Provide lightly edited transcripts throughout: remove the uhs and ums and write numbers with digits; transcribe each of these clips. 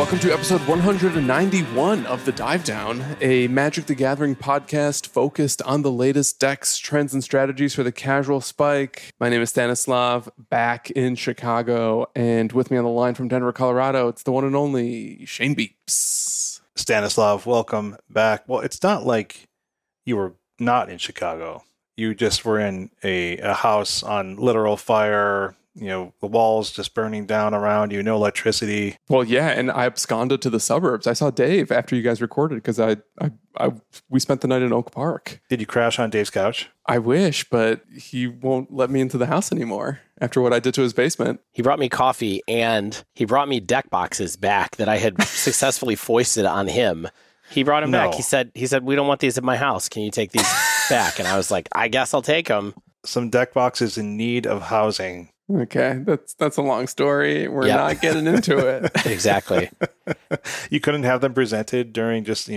Welcome to episode 191 of The Dive Down, a Magic the Gathering podcast focused on the latest decks, trends, and strategies for the casual spike. My name is Stanislav, back in Chicago, and with me on the line from Denver, Colorado, it's the one and only Shane Beeps. Stanislav, welcome back. Well, it's not like you were not in Chicago. You just were in a house on literal fire, the walls just burning down around you, no electricity. Well, yeah, and I absconded to the suburbs. I saw Dave after you guys recorded because we spent the night in Oak Park. Did you crash on Dave's couch? I wish, but he won't let me into the house anymore after what I did to his basement. He brought me coffee and he brought me deck boxes back that I had successfully foisted on him. He brought them back. He said, we don't want these in my house. Can you take these back? And I was like, I guess I'll take them. Some deck boxes in need of housing. Okay, that's a long story. We're not getting into it. Exactly. You couldn't have them presented during just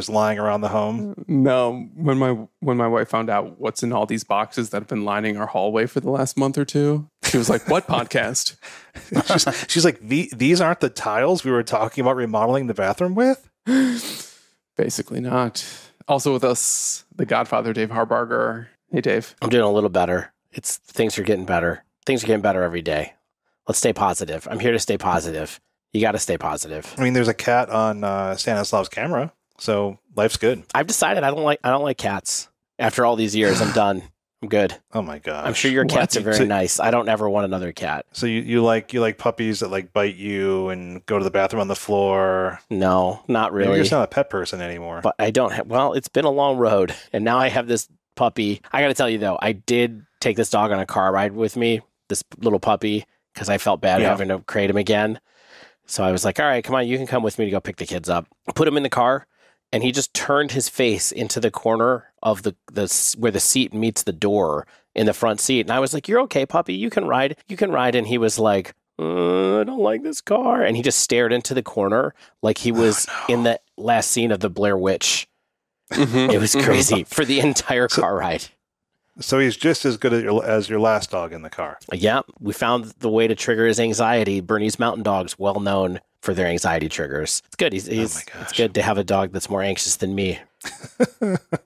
lying around the home? No, when my wife found out what's in all these boxes that have been lining our hallway for the last month or two, she was like, "What podcast?" She's like, "These aren't the tiles we were talking about remodeling the bathroom with?" Basically not. Also with us, the Godfather, Dave Harbarger. Hey, Dave. I'm doing a little better. Things are getting better. Things are getting better every day. Let's stay positive. I'm here to stay positive. You got to stay positive. I mean, there's a cat on Stanislav's camera, so life's good. I've decided I don't like cats. After all these years, I'm done. I'm good. Oh my gosh. I'm sure your cats are very nice. I don't ever want another cat. So you like puppies that like bite you and go to the bathroom on the floor? No, not really. Maybe you're just not a pet person anymore. But I don't have. Well, it's been a long road, and now I have this puppy. I got to tell you though, I did take this dog on a car ride with me. This little puppy, because I felt bad having to crate him again. So I was like, all right, come on, you can come with me to go pick the kids up. Put him in the car, and he just turned his face into the corner of the where the seat meets the door in the front seat. And I was like, you're okay, puppy, you can ride. And he was like, I don't like this car. And he just stared into the corner like he was in the last scene of the Blair Witch. Mm-hmm. It was crazy for the entire car ride. So he's just as good as your last dog in the car. Yeah, we found the way to trigger his anxiety. Bernese Mountain Dogs, well known for their anxiety triggers. It's good. It's good to have a dog that's more anxious than me.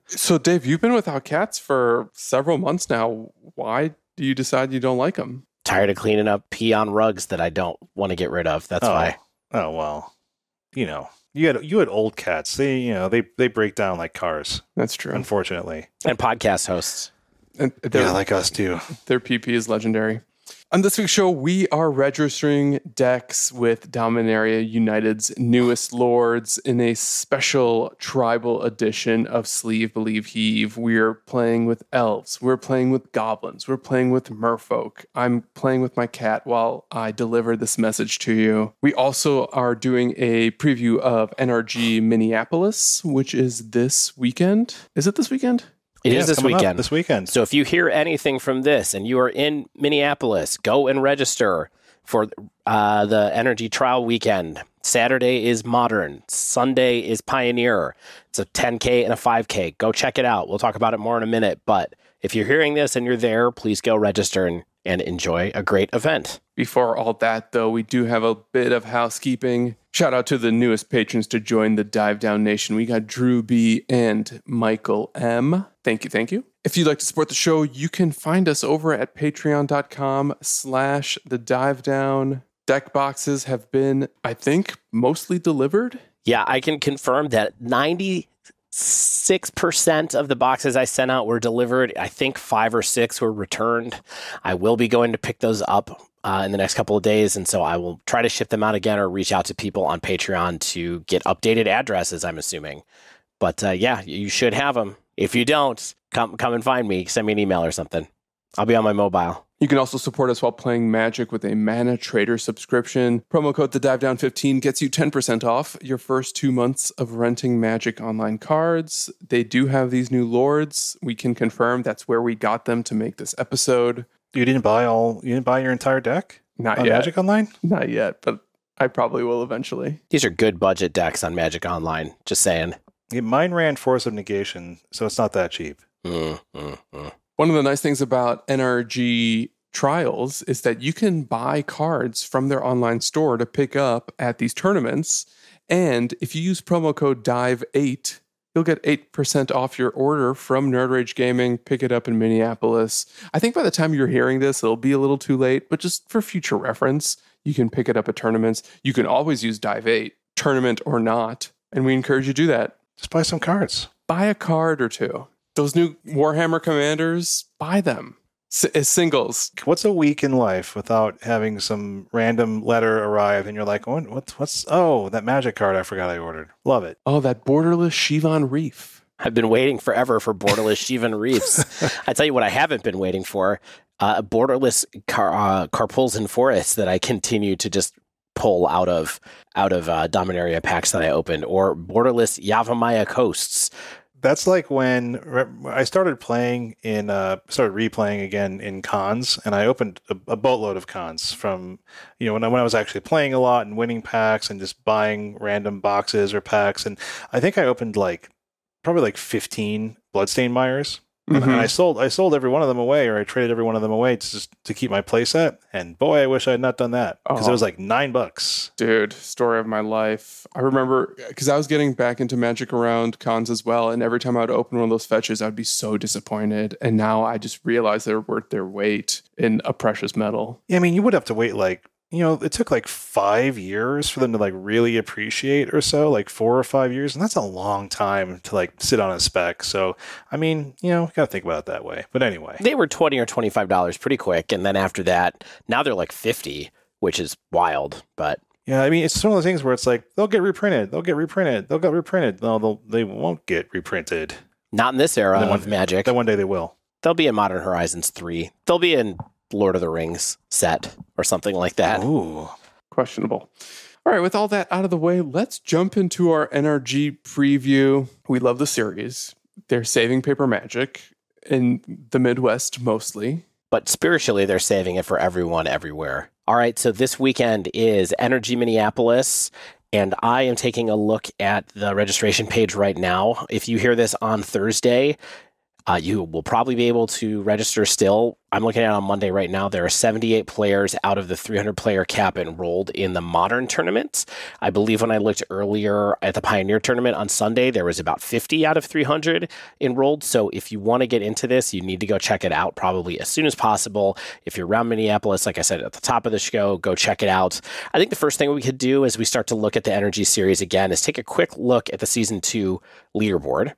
So, Dave, you've been without cats for several months now. Why do you decide you don't like them? Tired of cleaning up pee on rugs that I don't want to get rid of. That's why. Oh well, you had old cats. They break down like cars. That's true. Unfortunately, and podcast hosts. And like us too. Their PP is legendary. On this week's show, we are registering decks with Dominaria United's newest lords in a special tribal edition of Sleeve Believe Heave. We're playing with Elves. We're playing with Goblins. We're playing with Merfolk. I'm playing with my cat while I deliver this message to you. We also are doing a preview of NRG Minneapolis, which is this weekend. Is it this weekend? It is this weekend. This weekend. So if you hear anything from this and you are in Minneapolis, go and register for the NRG trial weekend. Saturday is Modern. Sunday is Pioneer. It's a 10K and a 5K. Go check it out. We'll talk about it more in a minute. But if you're hearing this and you're there, please go register and enjoy a great event. Before all that, though, we do have a bit of housekeeping. Shout out to the newest patrons to join the Dive Down Nation. We got Drew B. and Michael M. Thank you. If you'd like to support the show, you can find us over at patreon.com/thedivedown. Deck boxes have been, I think, mostly delivered. Yeah, I can confirm that 96% of the boxes I sent out were delivered. I think 5 or 6 were returned. I will be going to pick those up in the next couple of days, and so I will try to ship them out again or reach out to people on Patreon to get updated addresses, I'm assuming. But yeah, you should have them. If you don't, come and find me. Send me an email or something. I'll be on my mobile. You can also support us while playing Magic with a Mana Trader subscription. Promo code TheDiveDown15 gets you 10% off your first 2 months of renting Magic Online cards. They do have these new lords. We can confirm that's where we got them to make this episode. You didn't buy your entire deck? Not on yet. Magic Online? Not yet, but I probably will eventually. These are good budget decks on Magic Online. Just saying. Yeah, mine ran Force of Negation, so it's not that cheap. One of the nice things about NRG Trials is that you can buy cards from their online store to pick up at these tournaments, And if you use promo code DIVE8, you'll get 8% off your order from Nerd Rage Gaming. Pick it up in Minneapolis. I think by the time you're hearing this, it'll be a little too late, but just for future reference, you can pick it up at tournaments. You can always use DIVE8, tournament or not, and we encourage you to do that. Just buy some cards. Buy a card or two. Those new Warhammer Commanders, buy them as singles. What's a week in life without having some random letter arrive and you're like, what's that magic card I forgot I ordered. Love it. Oh, that borderless Shivan Reef. I've been waiting forever for borderless Shivan Reefs. I tell you what I haven't been waiting for, borderless Carpulzan Forests that I continue to just pull out of Dominaria packs that I opened, or borderless Yavimaya Coasts. That's like when I started replaying again in cons, and I opened a boatload of cons from, when I was actually playing a lot and winning packs and just buying random boxes or packs. And I think I opened probably 15 Bloodstained Mires. Mm-hmm. And I sold every one of them away, or I traded every one of them away to keep my playset. And boy, I wish I had not done that, because it was like $9. Dude, story of my life. I remember because I was getting back into Magic around cons as well, and every time I would open one of those fetches, I'd be so disappointed. And now I just realize they're worth their weight in a precious metal. Yeah, I mean, you would have to wait it took 5 years for them to really appreciate, or so, 4 or 5 years. And that's a long time to sit on a spec. So, I mean, got to think about it that way. But anyway, they were $20 or $25 pretty quick. And then after that, now they're $50, which is wild. But yeah, I mean, it's one of those things where it's they'll get reprinted. They'll get reprinted. No, they won't get reprinted. Not in this era of Magic. Then one day they will. They'll be in Modern Horizons 3. They'll be in Lord of the Rings set or something like that. Ooh, questionable. All right, with all that out of the way, let's jump into our NRG preview. We love the series. They're saving paper Magic in the Midwest mostly. But spiritually, they're saving it for everyone everywhere. All right, so this weekend is NRG Minneapolis, and I am taking a look at the registration page right now. If you hear this on Thursday, you will probably be able to register still. I'm looking at it on Monday right now. There are 78 players out of the 300-player cap enrolled in the Modern tournament. I believe when I looked earlier at the Pioneer tournament on Sunday, there was about 50 out of 300 enrolled. So if you want to get into this, you need to go check it out probably as soon as possible. If you're around Minneapolis, like I said at the top of the show, go check it out. I think the first thing we could do as we start to look at the NRG series again is take a quick look at the Season 2 leaderboard,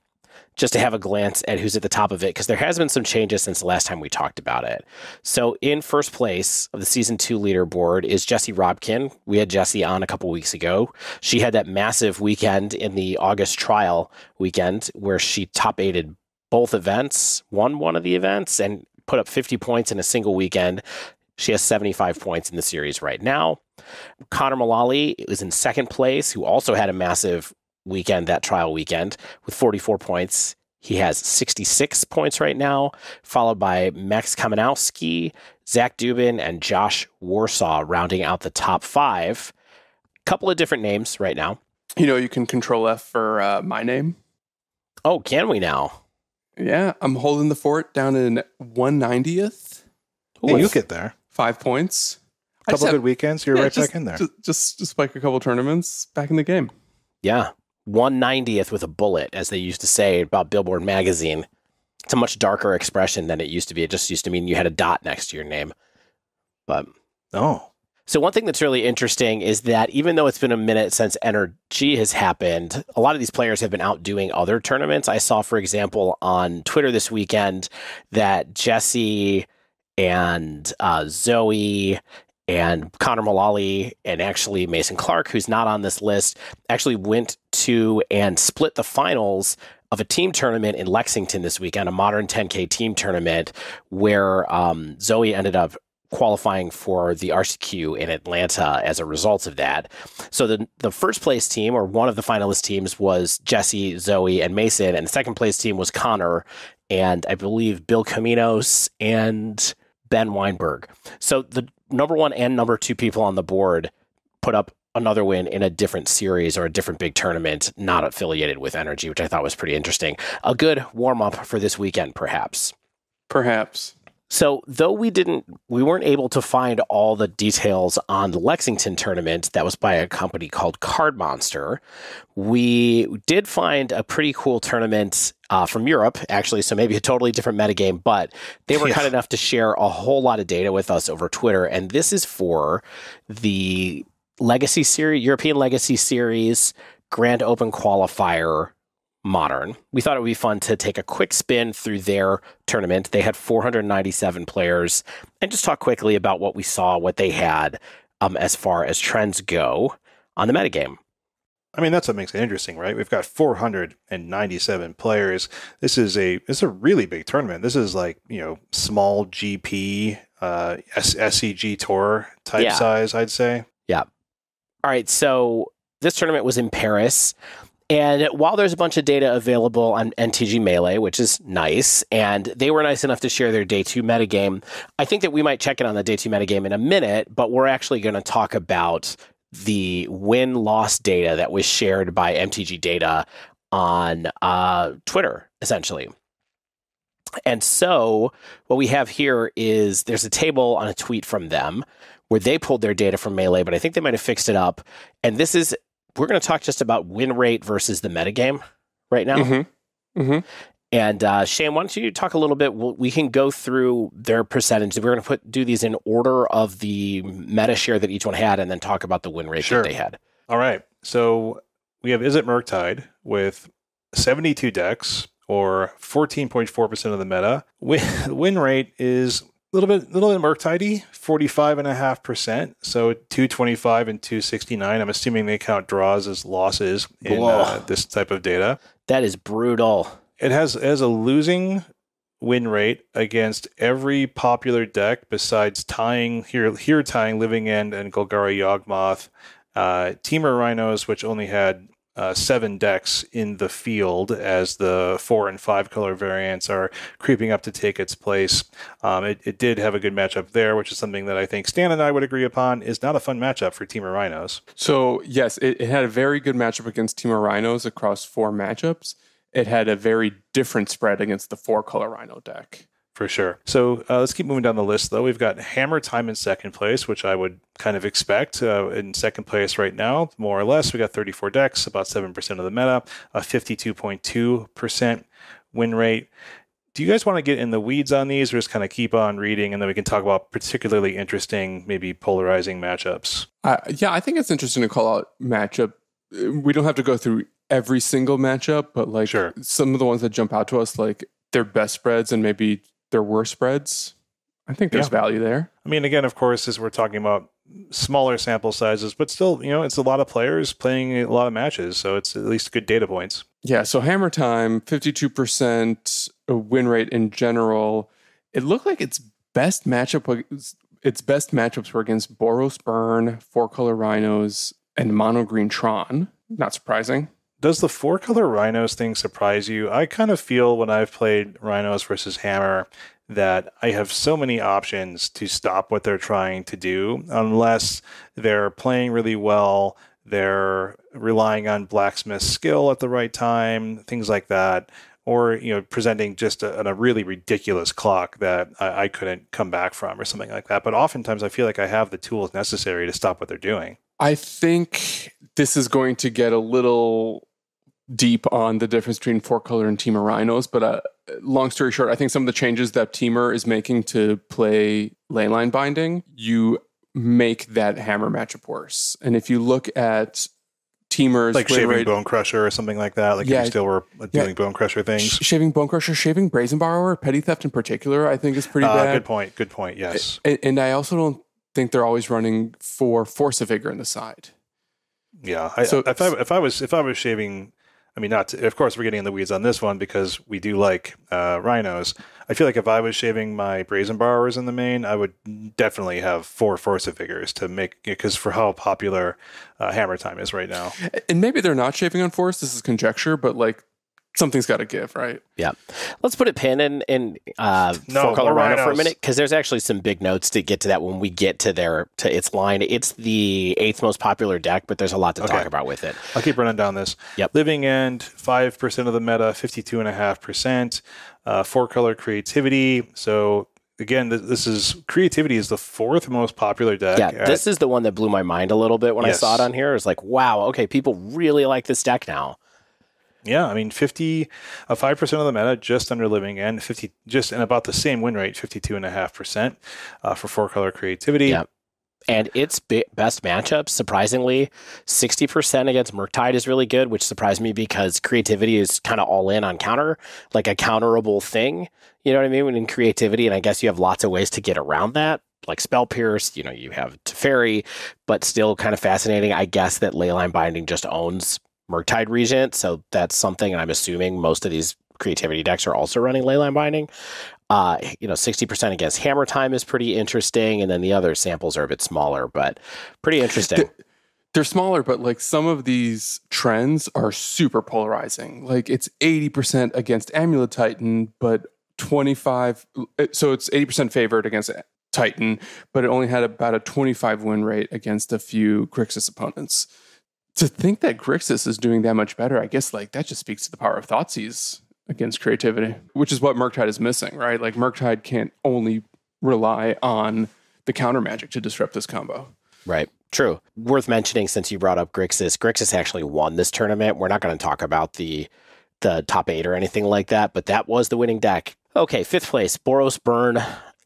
just to have a glance at who's at the top of it, because there has been some changes since the last time we talked about it. So in first place of the Season 2 leaderboard is Jessie Robkin. We had Jessie on a couple weeks ago. She had that massive weekend in the August trial weekend where she top-8'd both events, won one of the events, and put up 50 points in a single weekend. She has 75 points in the series right now. Connor Mullally is in second place, who also had a massive weekend, that trial weekend, with 44 points. He has 66 points right now, followed by Max Kamenowski, Zach Dubin, and Josh Warsaw rounding out the top 5. Couple of different names right now. You can Control F for my name. Oh, can we now? Yeah, I'm holding the fort down in 190th. Hey, you'll get there. 5 points. A couple good weekends, you're right back in there. Just spike a couple tournaments, back in the game. Yeah. 190th with a bullet, as they used to say about Billboard magazine. It's a much darker expression than it used to be. It just used to mean you had a dot next to your name. But so one thing that's really interesting is that even though it's been a minute since NRG has happened, a lot of these players have been out doing other tournaments. I saw, for example, on Twitter this weekend that Jessie and Zoe and Connor Mullally and actually Mason Clark, who's not on this list, actually went to and split the finals of a team tournament in Lexington this weekend, a Modern 10K team tournament, where Zoe ended up qualifying for the RCQ in Atlanta as a result of that. So the first place team, or one of the finalist teams, was Jessie, Zoe, and Mason, and the second place team was Connor and I believe Bill Caminos and Ben Weinberg. So the number 1 and number 2 people on the board put up another win in a different series or a different big tournament not affiliated with NRG, which I thought was pretty interesting. A good warm-up for this weekend, perhaps. Perhaps. So though we weren't able to find all the details on the Lexington tournament that was by a company called Card Monster, we did find a pretty cool tournament from Europe, actually, so maybe a totally different metagame, but they were kind enough to share a whole lot of data with us over Twitter, and this is for the Legacy Series, European Legacy Series Grand Open Qualifier Modern. We thought it would be fun to take a quick spin through their tournament. They had 497 players, and just talk quickly about what we saw, what they had as far as trends go on the metagame. I mean, that's what makes it interesting, right? We've got 497 players. It's a really big tournament. This is like, small GP, SCG Tour type size, I'd say. Yeah. All right. So this tournament was in Paris. And while there's a bunch of data available on NTG Melee, which is nice, and they were nice enough to share their Day 2 metagame, I think that we might check in on the Day 2 metagame in a minute, but we're actually going to talk about the win-loss data that was shared by MTG Data on Twitter, essentially. And so what we have here is there's a table on a tweet from them where they pulled their data from Melee, but I think they might have fixed it up. And we're going to talk just about win rate versus the metagame right now. Mm-hmm. Mm-hmm. And Shane, why don't you talk a little bit? We can go through their percentage. We're going to do these in order of the meta share that each one had, and then talk about the win rate that they had. All right. So we have Is It Murktide with 72 decks, or 14.4% of the meta. Win rate is a little bit Murktide-y, 45.5%. So 225 and 269. I'm assuming they count draws as losses in this type of data. That is brutal. It has a losing win rate against every popular deck besides tying Living End and Golgari Yawgmoth. Temur Rhinos, which only had 7 decks in the field, as the 4 and 5 color variants are creeping up to take its place. It did have a good matchup there, which is something that I think Stan and I would agree upon is not a fun matchup for Temur Rhinos. So yes, it had a very good matchup against Temur Rhinos across 4 matchups. It had a very different spread against the 4 color Rhino deck. For sure. So let's keep moving down the list, though. We've got Hammer Time in second place, which I would kind of expect in second place right now, more or less. We got 34 decks, about 7% of the meta, a 52.2% win rate. Do you guys want to get in the weeds on these, or just kind of keep on reading, and then we can talk about particularly interesting, maybe polarizing matchups? Yeah, I think it's interesting to call out matchup. We don't have to go through every single matchup, but some of the ones that jump out to us, like their best spreads and maybe their worst spreads. I think there's value there. I mean, again, of course, as we're talking about smaller sample sizes, but still, it's a lot of players playing a lot of matches, so it's at least good data points. Yeah, so Hammer Time, 52% win rate in general. It looked like its best matchups were against Boros Burn, 4 color Rhinos, and Mono Green Tron. Not surprising. Does the 4 color Rhinos thing surprise you? I kind of feel when I've played Rhinos versus Hammer that I have so many options to stop what they're trying to do, unless they're playing really well, they're relying on blacksmith skill at the right time, things like that, or presenting just a really ridiculous clock that I couldn't come back from or something like that. But oftentimes I feel like I have the tools necessary to stop what they're doing. I think this is going to get a little deep on the difference between 4 color and Temur Rhinos, but long story short, I think some of the changes that Temur is making to play lane binding, you make that Hammer matchup worse. And if you look at Temur's like shaving Bone Crusher or something like that, if you still were doing Bone Crusher things. Shaving Bone Crusher, shaving Brazen Borrower, Petty Theft in particular, I think is pretty bad. Good point, yes. And I also don't think they're always running for Force of Vigor in the side. Yeah, if I was shaving, I mean, of course we're getting in the weeds on this one because we do like Rhinos. I feel like if I was shaving my Brazen Borrowers in the main, I would definitely have 4 Force of Vigors to make, because for how popular Hammer Time is right now. And maybe they're not shaving on Force, this is conjecture, but something's got to give, right? Yeah. Let's put a pin in 4 color Rhino for a minute, because there's actually some big notes to get to that when we get to its line. It's the 8th most popular deck, but there's a lot to talk about with it. I'll keep running down this. Yep. Living End, 5% of the meta, 52.5%. 4 color Creativity. So again, this is creativity is the 4th most popular deck. Yeah, this is the one that blew my mind a little bit when I saw it on here. It's like, wow, okay, people really like this deck now. Yeah, I mean, 5% of the meta just under Living End, and about the same win rate, 52.5% for 4-color creativity. Yeah. And its best matchups, surprisingly, 60% against Murktide is really good, which surprised me because creativity is kind of all in on counter, like a counterable thing. You know what I mean? When in creativity, and I guess you have lots of ways to get around that, like Spell Pierce, you have Teferi, but still kind of fascinating. I guess that Leyline Binding just owns Murktide Regent, so that's something, and I'm assuming most of these creativity decks are also running Leyline Binding. 60% against Hammer Time is pretty interesting, and then the other samples are a bit smaller, but pretty interesting. They're smaller, but like some of these trends are super polarizing. Like it's 80% against Amulet Titan, but 25. So it's 80% favored against Titan, but it only had about a 25 win rate against a few Grixis opponents. To think that Grixis is doing that much better, I guess like that just speaks to the power of Thoughtseize against creativity, which is what Murktide is missing, right? Like Murktide can't only rely on the counter magic to disrupt this combo. Right. True. Worth mentioning, since you brought up Grixis, Grixis actually won this tournament. We're not going to talk about the top 8 or anything like that, but that was the winning deck. Okay, 5th place, Boros Burn.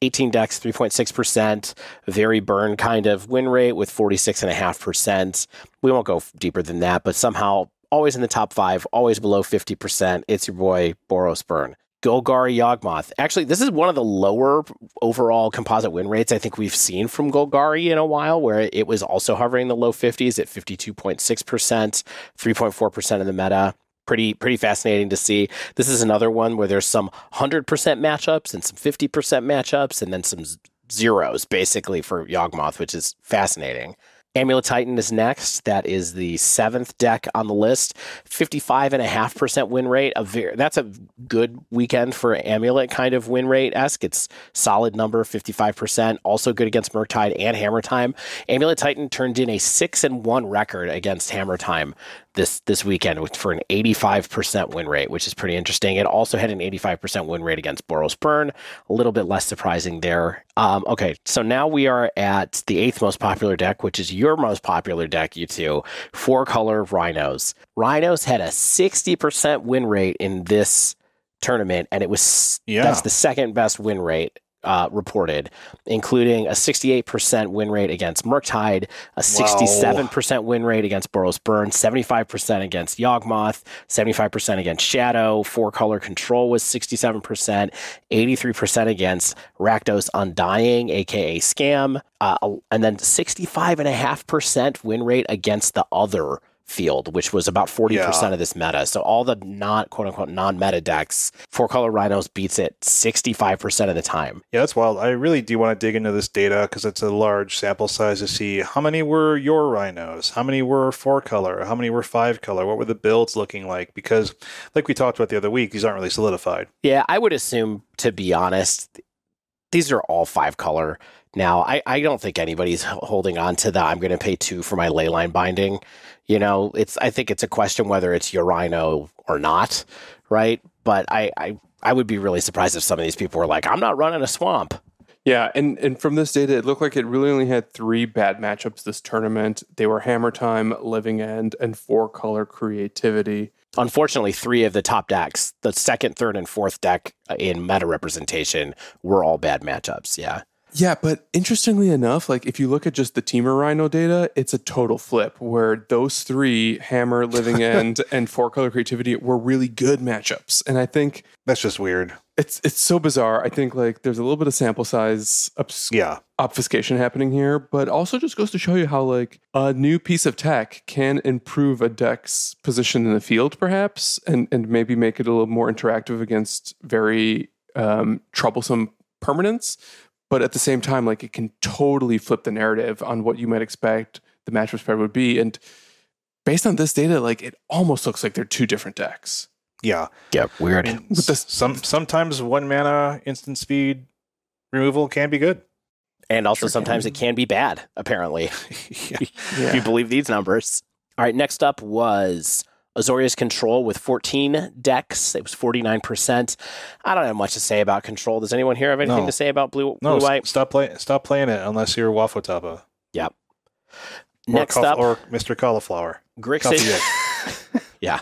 18 decks, 3.6%, very burn kind of win rate with 46.5%. We won't go deeper than that, but somehow always in the top 5, always below 50%. It's your boy, Boros Burn. Golgari Yawgmoth. Actually, this is one of the lower overall composite win rates I think we've seen from Golgari in a while, where it was also hovering in the low 50s at 52.6%, 3.4% of the meta. Pretty fascinating to see. This is another one where there's some 100% matchups and some 50% matchups and then some zeros basically for Yawgmoth, which is fascinating. Amulet Titan is next. That is the 7th deck on the list. 55.5% win rate. That's a good weekend for Amulet kind of win rate-esque. It's solid number, 55%. Also good against Murktide and Hammer Time. Amulet Titan turned in a 6-1 record against Hammer Time this weekend for an 85% win rate, which is pretty interesting. It also had an 85% win rate against Boros Burn. A little bit less surprising there. Okay, so now we are at the 8th most popular deck, which is your most popular deck, you two. 4-color Rhinos. Rhinos had a 60% win rate in this tournament, and that's the second best win rate reported, including a 68% win rate against Murktide, a 67% win rate against Boros Burn, 75% against Yawgmoth, 75% against Shadow, 4-color Control was 67%, 83% against Rakdos Undying, aka Scam, and then 65.5% win rate against the other field, which was about 40% of this meta. So all the quote-unquote non-meta decks, 4-color Rhinos beats it 65% of the time. Yeah, that's wild. I really do want to dig into this data because it's a large sample size to see how many were your Rhinos, how many were 4-color, how many were 5-color, what were the builds looking like? Because like we talked about the other week, these aren't really solidified. Yeah, I would assume, to be honest, these are all 5-color. Now, I don't think anybody's holding on to the I'm going to pay 2 for my Leyline Binding. I think it's a question whether it's your Rhino or not, right? But I would be really surprised if some of these people were like, I'm not running a swamp. Yeah, and from this data, it looked like it really only had 3 bad matchups this tournament. They were Hammer Time, Living End, and 4-color Creativity. Unfortunately, 3 of the top decks, the 2nd, 3rd, and 4th deck in meta representation, were all bad matchups, yeah. Yeah, but interestingly enough, like if you look at just the Teamer Rhino data, it's a total flip where those 3, Hammer, Living End, and 4-color Creativity, were really good matchups. And I think that's just weird. It's so bizarre. I think like there's a little bit of sample size obfuscation happening here, but also just goes to show you how like a new piece of tech can improve a deck's position in the field, perhaps, and maybe make it a little more interactive against very troublesome permanents. But at the same time, like it can totally flip the narrative on what you might expect the matchup spread would be. And based on this data, like it almost looks like they're 2 different decks. Yeah. Yeah, weird. Sometimes 1 mana instant speed removal can be good. And also sometimes it can be bad, apparently. Yeah. If you believe these numbers. All right, next up was Azorius Control with 14 decks. It was 49%. I don't have much to say about Control. Does anyone here have anything to say about blue-white? Stop playing it unless you're Wafotapa. Yep. Next up, or Mr. Cauliflower. Grixis. Yeah.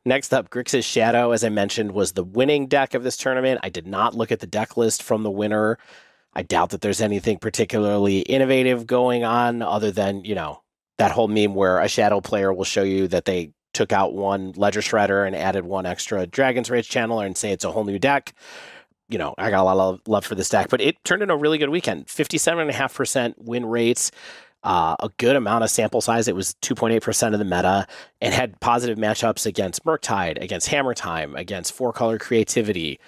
Next up, Grixis Shadow, as I mentioned, was the winning deck of this tournament. I did not look at the deck list from the winner. I doubt that there's anything particularly innovative going on other than, that whole meme where a Shadow player will show you that they took out one Ledger Shredder and added one extra Dragon's Rage Channeler and say it's a whole new deck. I got a lot of love for this deck, but it turned into a really good weekend. 57.5% win rates. A good amount of sample size. It was 2.8% of the meta and had positive matchups against Murktide, against Hammer Time, against Four Color Creativity.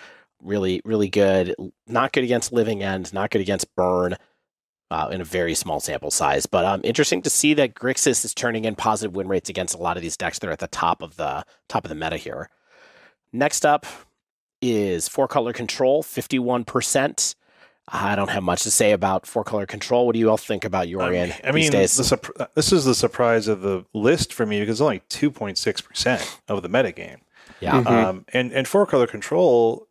Really, really good. Not good against Living End, not good against Burn in a very small sample size. But interesting to see that Grixis is turning in positive win rates against a lot of these decks that are at the top of the meta here. Next up is Four Color Control, 51%. I don't have much to say about Four Color Control. What do you all think about Yorion these days? This is the surprise of the list for me because it's only 2.6% of the metagame. Yeah. And Four Color Control,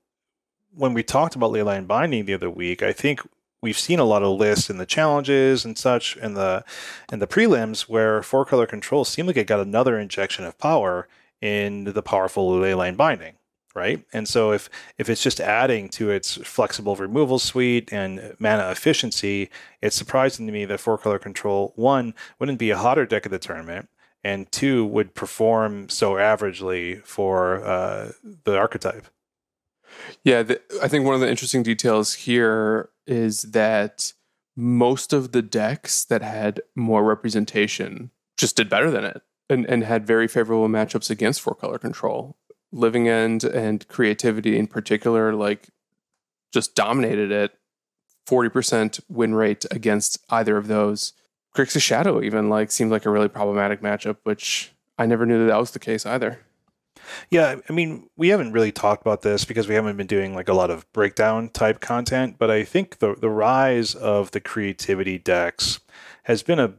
when we talked about Leyline Binding the other week, I think we've seen a lot of lists in the challenges and such in the prelims where Four Color Control seemed like it got another injection of power in the powerful Leyline Binding. Right. And so if it's just adding to its flexible removal suite and mana efficiency, it's surprising to me that Four Color Control, one, wouldn't be a hotter deck of the tournament, and two, would perform so averagely for the archetype. Yeah, I think one of the interesting details here is that most of the decks that had more representation just did better than it and had very favorable matchups against Four Color Control. Living End and Creativity in particular, just dominated it. 40% win rate against either of those. Grixis Shadow even seemed like a really problematic matchup, which I never knew that was the case either. Yeah, I mean, we haven't really talked about this because we haven't been doing a lot of breakdown type content, but I think the rise of the Creativity decks has been a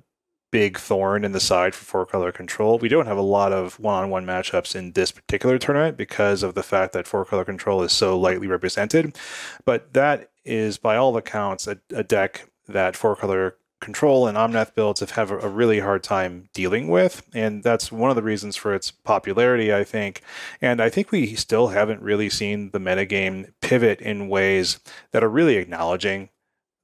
big thorn in the side for Four Color Control. We don't have a lot of one-on-one matchups in this particular tournament because of the fact that Four Color Control is so lightly represented. But that is, by all accounts, a deck that Four Color Control and Omnath builds have a really hard time dealing with. And that's one of the reasons for its popularity, I think. And I think we still haven't really seen the metagame pivot in ways that are really acknowledging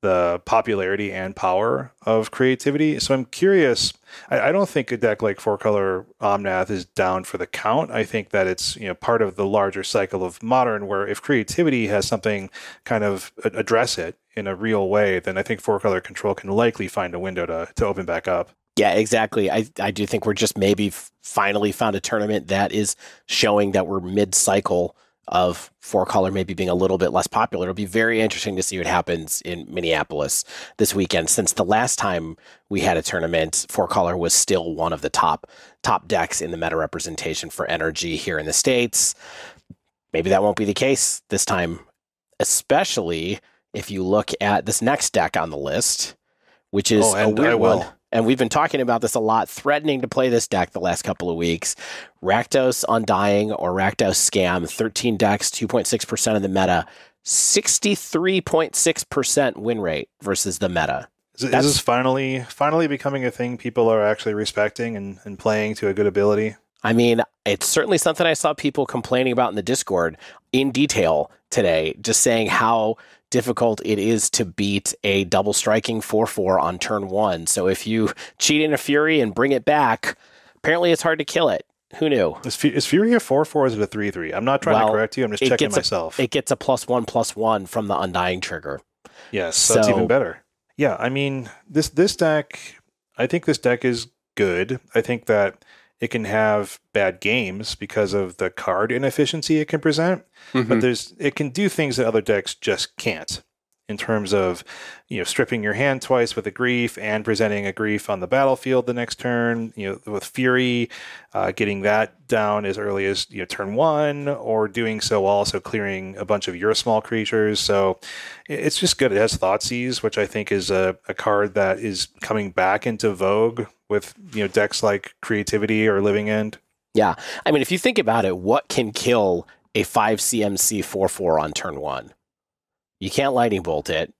the popularity and power of Creativity. So I'm curious. I don't think a deck like Four Color Omnath is down for the count. I think that it's part of the larger cycle of Modern, where if Creativity has something kind of address it in a real way, then I think Four Color Control can likely find a window to open back up. Yeah, exactly. I do think we're just maybe finally found a tournament that is showing that we're mid-cycle of Four Color maybe being a little bit less popular. It'll be very interesting to see what happens in Minneapolis this weekend. Since the last time we had a tournament, Four Color was still one of the top decks in the meta representation for NRG here in the States. Maybe that won't be the case this time, especially if you look at this next deck on the list, which is a weird one. And we've been talking about this a lot, threatening to play this deck the last couple of weeks. Rakdos Undying or Rakdos Scam, 13 decks, 2.6% of the meta, 63.6% win rate versus the meta. Is this finally becoming a thing people are actually respecting and playing to a good ability? I mean, it's certainly something I saw people complaining about in the Discord in detail today, just saying how difficult it is to beat a double striking 4/4 on turn one. So if you cheat in a Fury and bring it back, apparently it's hard to kill it. Who knew? Is Fury a 4/4 or is it a 3/3? I'm not trying to correct you. I'm just checking myself. It gets a +1/+1 from the Undying trigger. Yes, so that's even better. Yeah, I mean, this deck, I think this deck is good. I think that it can have bad games because of the card inefficiency it can present, but it can do things that other decks just can't, in terms of stripping your hand twice with a grief and presenting a grief on the battlefield the next turn. With Fury, getting that down as early as turn one, or doing so also clearing a bunch of your small creatures. So it's just good. It has Thoughtseize, which I think is a card that is coming back into vogue with decks like Creativity or Living End. Yeah. I mean, if you think about it, what can kill a 5 CMC 4/4 on turn 1? You can't lightning bolt it.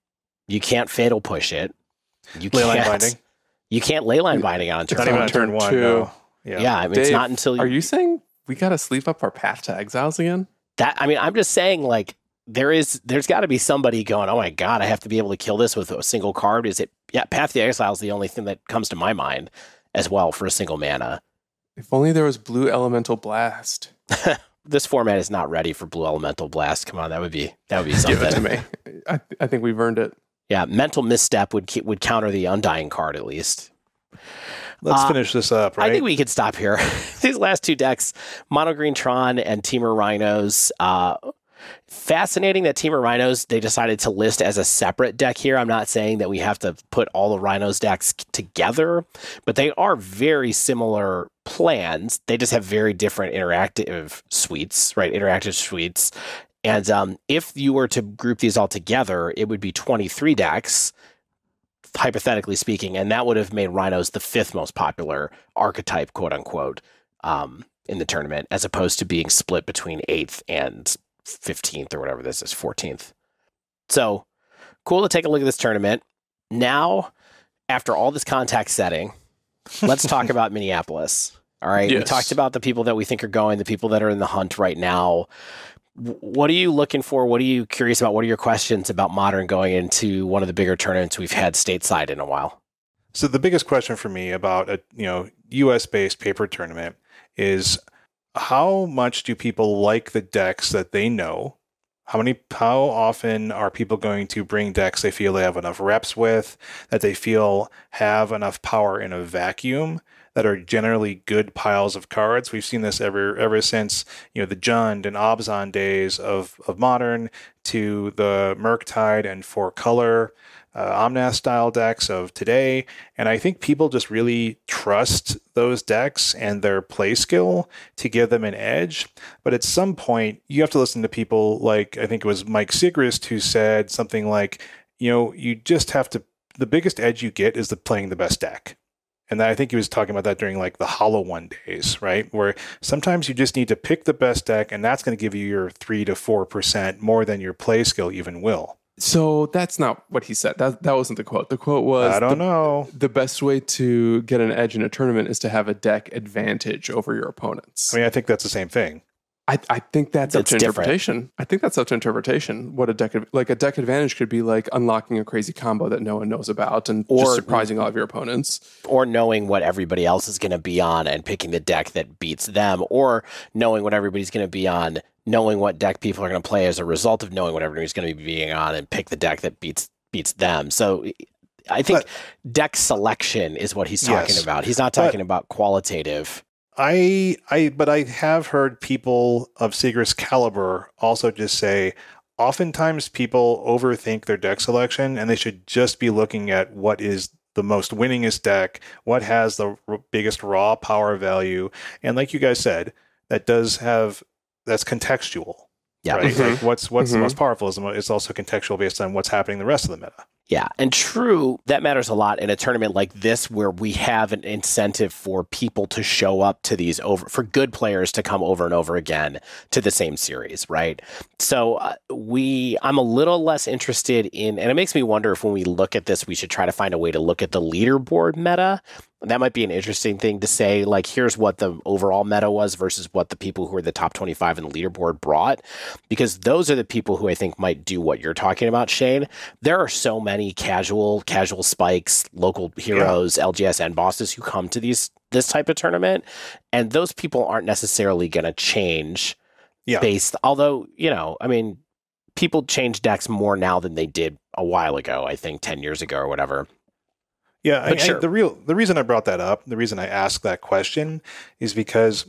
You can't fatal push it. You Leyline binding. You can't leyline binding on turn Not 1. even on turn 1. No. Yeah, I mean, Dave, it's not until you... Are you saying we got to sleeve up our Path to Exiles again? I mean, I'm just saying, like, there's got to be somebody going, oh my God, I have to be able to kill this with a single card. Path to Exile is the only thing that comes to my mind as well for a single mana. If only there was Blue Elemental Blast. This format is not ready for Blue Elemental Blast. Come on, that would be something. Give it to me. I think we've earned it. Yeah, Mental Misstep would counter the Undying card at least. Let's finish this up, right? I think we could stop here. These last two decks, Mono Green Tron and Teamer Rhinos. Fascinating that Teamer Rhinos, they decided to list as a separate deck here. I'm not saying that we have to put all the Rhinos decks together, but they are very similar plans. They just have very different interactive suites, right? Interactive suites. And if you were to group these all together, it would be 23 decks, hypothetically speaking, and that would have made Rhinos the 5th most popular archetype, quote unquote, in the tournament, as opposed to being split between 8th and 15th or whatever this is, 14th. So cool to take a look at this tournament. Now, after all this contact setting, let's talk about Minneapolis. All right. Yes. We talked about the people that we think are going, the people that are in the hunt right now. What are you looking for? What are you curious about? What are your questions about Modern going into one of the bigger tournaments we've had stateside in a while? So the biggest question for me about a US-based paper tournament is how much do people like the decks that they know? How often are people going to bring decks they feel they have enough reps with, that they feel have enough power in a vacuum, that are generally good piles of cards? We've seen this ever since the Jund and Obzon days of Modern, to the Murktide and Four Color Omnath style decks of today. And I think people just really trust those decks and their play skill to give them an edge. But at some point, you have to listen to people like, I think it was Mike Sigrist, who said something like, you just have to, the biggest edge you get is playing the best deck. And I think he was talking about that during like the Hollow One days, right? Where sometimes you just need to pick the best deck, and that's going to give you your 3 to 4% more than your play skill even will. So that's not what he said. That wasn't the quote. The quote was, I don't know. The best way to get an edge in a tournament is to have a deck advantage over your opponents. I mean, I think that's the same thing. I think that's up to different. interpretation. I think that's up to interpretation. What a deck advantage could be, like unlocking a crazy combo that no one knows about and just surprising all of your opponents. Or knowing what everybody else is going to be on and picking the deck that beats them, or knowing what everybody's going to be on, knowing what deck people are going to play as a result of knowing what everybody's going to be being on, and pick the deck that beats them. So I think deck selection is what he's talking about. He's not talking about qualitative. But I have heard people of Sigrist's caliber also just say, oftentimes people overthink their deck selection, and they should just be looking at what is the most winningest deck, what has the biggest raw power value. And like you guys said, that's contextual. Yeah. Right? Mm-hmm. Like what's the most powerful is also contextual based on what's happening in the rest of the meta. Yeah, and true, that matters a lot in a tournament like this, where we have an incentive for people to show up to these for good players to come over and over again to the same series, right? So I'm a little less interested in, and it makes me wonder if when we look at this, we should try to find a way to look at the leaderboard meta. That might be an interesting thing to say, like, here's what the overall meta was versus what the people who are the top 25 in the leaderboard brought, because those are the people who I think might do what you're talking about, Shane. There are so many casual spikes, local heroes, LGS and bosses who come to this type of tournament, and those people aren't necessarily going to change based, although, I mean, people change decks more now than they did a while ago, I think 10 years ago or whatever. Yeah, sure. The reason I brought that up, the reason I asked that question is because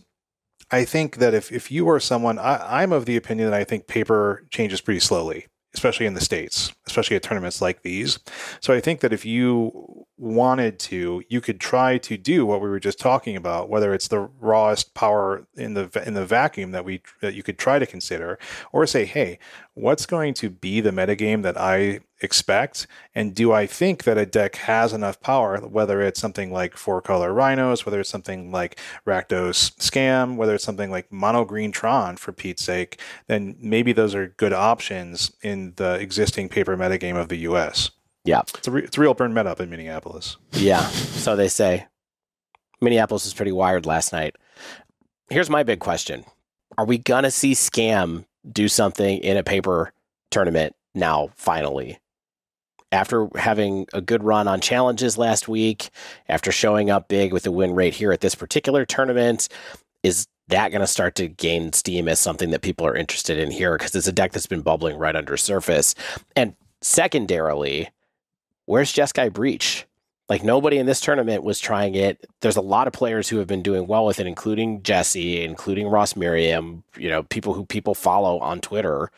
I think that if you are someone, I'm of the opinion that I think paper changes pretty slowly, especially in the States, especially at tournaments like these. So I think that if you wanted to, you could try to do what we were just talking about, whether it's the rawest power in the vacuum that you could try to consider, or say, hey, what's going to be the metagame that I expect, and do I think that a deck has enough power, whether it's something like 4-color Rhinos, whether it's something like Rakdos Scam, whether it's something like Mono Green Tron, for Pete's sake, then maybe those are good options in the existing paper metagame of the US. Yeah. It's a real burn meta up in Minneapolis. Yeah, so they say. Minneapolis was pretty wired last night. Here's my big question. Are we going to see Scam do something in a paper tournament now, finally? After having a good run on challenges last week, after showing up big with a win rate here at this particular tournament, is that going to start to gain steam as something that people are interested in here? Because it's a deck that's been bubbling right under surface. And secondarily, where's Jeskai Breach? Like, nobody in this tournament was trying it. There's a lot of players who have been doing well with it, including Jesse, including Ross Merriam, people who people follow on Twitter.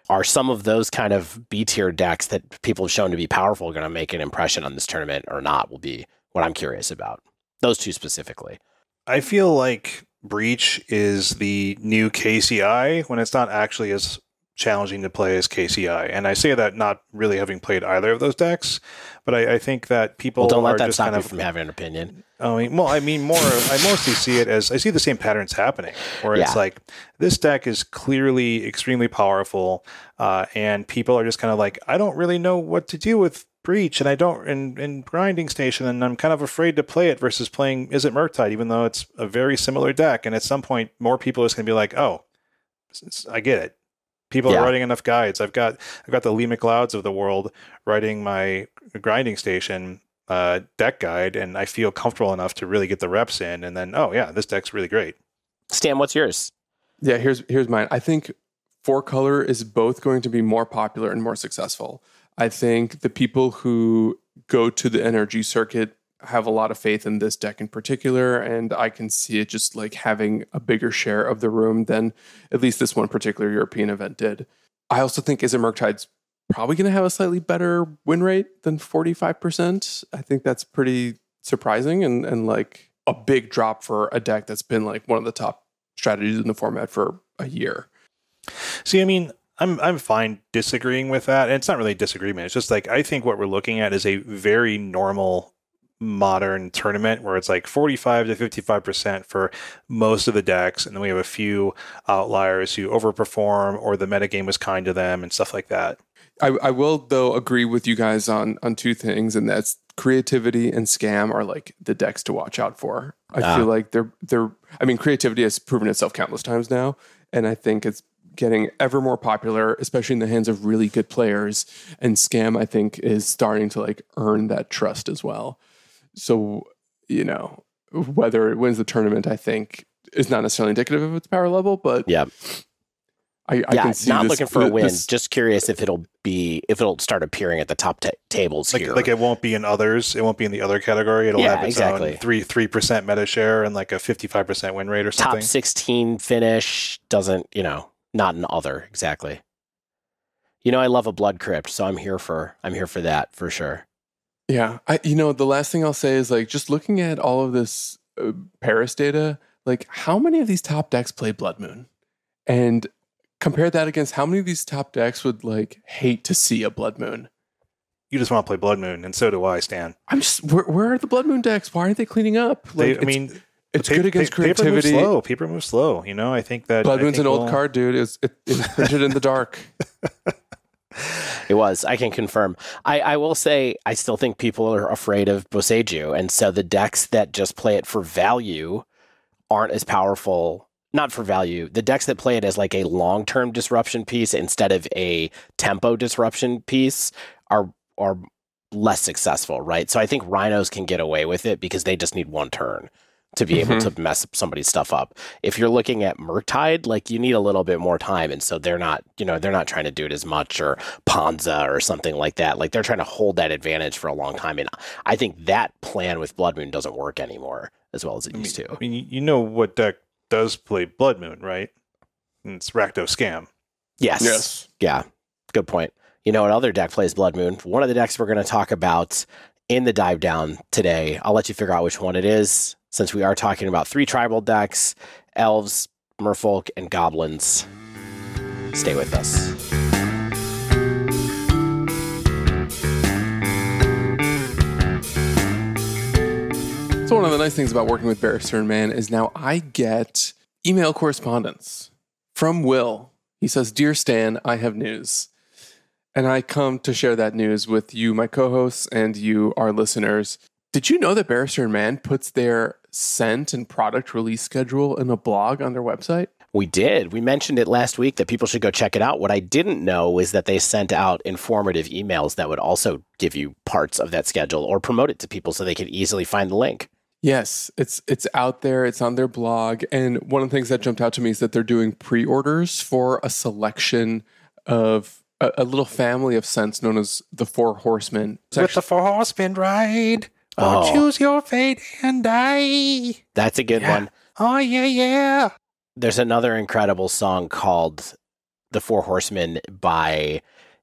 Are some of those kind of B-tier decks that people have shown to be powerful going to make an impression on this tournament or not, will be what I'm curious about. Those two specifically. I feel like Breach is the new KCI when it's not actually as challenging to play as KCI. And I say that not really having played either of those decks, but I think that people don't let are that just stop kind you of from having an opinion. I mostly see it as, I see the same patterns happening, where it's like, this deck is clearly extremely powerful, and people are just kind of like, I don't really know what to do with Breach, and I don't in Grinding Station, and I'm kind of afraid to play it versus playing Is It Murktide, even though it's a very similar deck. And at some point, more people are just going to be like, oh, I get it. People are writing enough guides. I've got the Lee McLeods of the world writing my Grinding Station deck guide, and I feel comfortable enough to really get the reps in. And then, oh yeah, this deck's really great. Stan, what's yours? Yeah, here's mine. I think 4-color is both going to be more popular and more successful. I think the people who go to the NRG circuit have a lot of faith in this deck in particular, and I can see it just like having a bigger share of the room than at least this one particular European event did. I also think Is It Murktide's probably going to have a slightly better win rate than 45%. I think that's pretty surprising and like a big drop for a deck that's been like one of the top strategies in the format for a year. See, I mean, I'm fine disagreeing with that. And it's not really a disagreement. It's just like, I think what we're looking at is a very normal modern tournament where it's like 45 to 55% for most of the decks, and then we have a few outliers who overperform or the metagame was kind to them and stuff like that. I will though agree with you guys on two things, and that's Creativity and Scam are like the decks to watch out for. I feel like they're I mean, Creativity has proven itself countless times now, and I think it's getting ever more popular, especially in the hands of really good players, and Scam I think is starting to like earn that trust as well. So, whether it wins the tournament, I think, is not necessarily indicative of its power level, but I can see not this, looking for a win. Just curious if it'll start appearing at the top tables here. Like it won't be in others. It won't be in the other category. It'll have its own 3% meta share and like a 55% win rate or something. Top 16 finish doesn't, not in other exactly. I love a Blood Crypt, so I'm here for that for sure. Yeah, the last thing I'll say is like just looking at all of this Paris data, like how many of these top decks play Blood Moon, and compare that against how many of these top decks would like hate to see a Blood Moon. You just want to play Blood Moon, and so do I, Stan. I'm just where are the Blood Moon decks? Why aren't they cleaning up? Like, it's good against Creativity. Paper moves slow. I think that Blood Moon's an old card, dude. It's printed in the dark. It was. I can confirm. I will say I still think people are afraid of Boseiju, and so the decks that just play it for value aren't as powerful. Not for value. The decks that play it as like a long-term disruption piece instead of a tempo disruption piece are less successful, right? So I think Rhinos can get away with it because they just need one turn to be able to mess somebody's stuff up. If you're looking at Murktide, like you need a little bit more time, and so they're not trying to do it as much, or Ponza or something like that. Like they're trying to hold that advantage for a long time, and I think that plan with Blood Moon doesn't work anymore as well as it used to. I mean, what deck does play Blood Moon, right? And it's Rakdos Scam. Yes. Yeah. Good point. What other deck plays Blood Moon? One of the decks we're going to talk about in the dive down today. I'll let you figure out which one it is, since we are talking about 3 tribal decks: Elves, Merfolk, and Goblins. Stay with us. So one of the nice things about working with Barrister and Man is now I get email correspondence from Will. He says, "Dear Stan, I have news." And I come to share that news with you, my co-hosts, and you, our listeners. Did you know that Barrister and Man puts their scent and product release schedule in a blog on their website? We did. We mentioned it last week that people should go check it out. What I didn't know is that they sent out informative emails that would also give you parts of that schedule or promote it to people so they could easily find the link. Yes, it's out there. It's on their blog. And one of the things that jumped out to me is that they're doing pre-orders for a selection of a little family of scents known as the Four Horsemen. With the Four Horsemen ride, choose your fate and die. That's a good one. Oh, yeah. There's another incredible song called The Four Horsemen by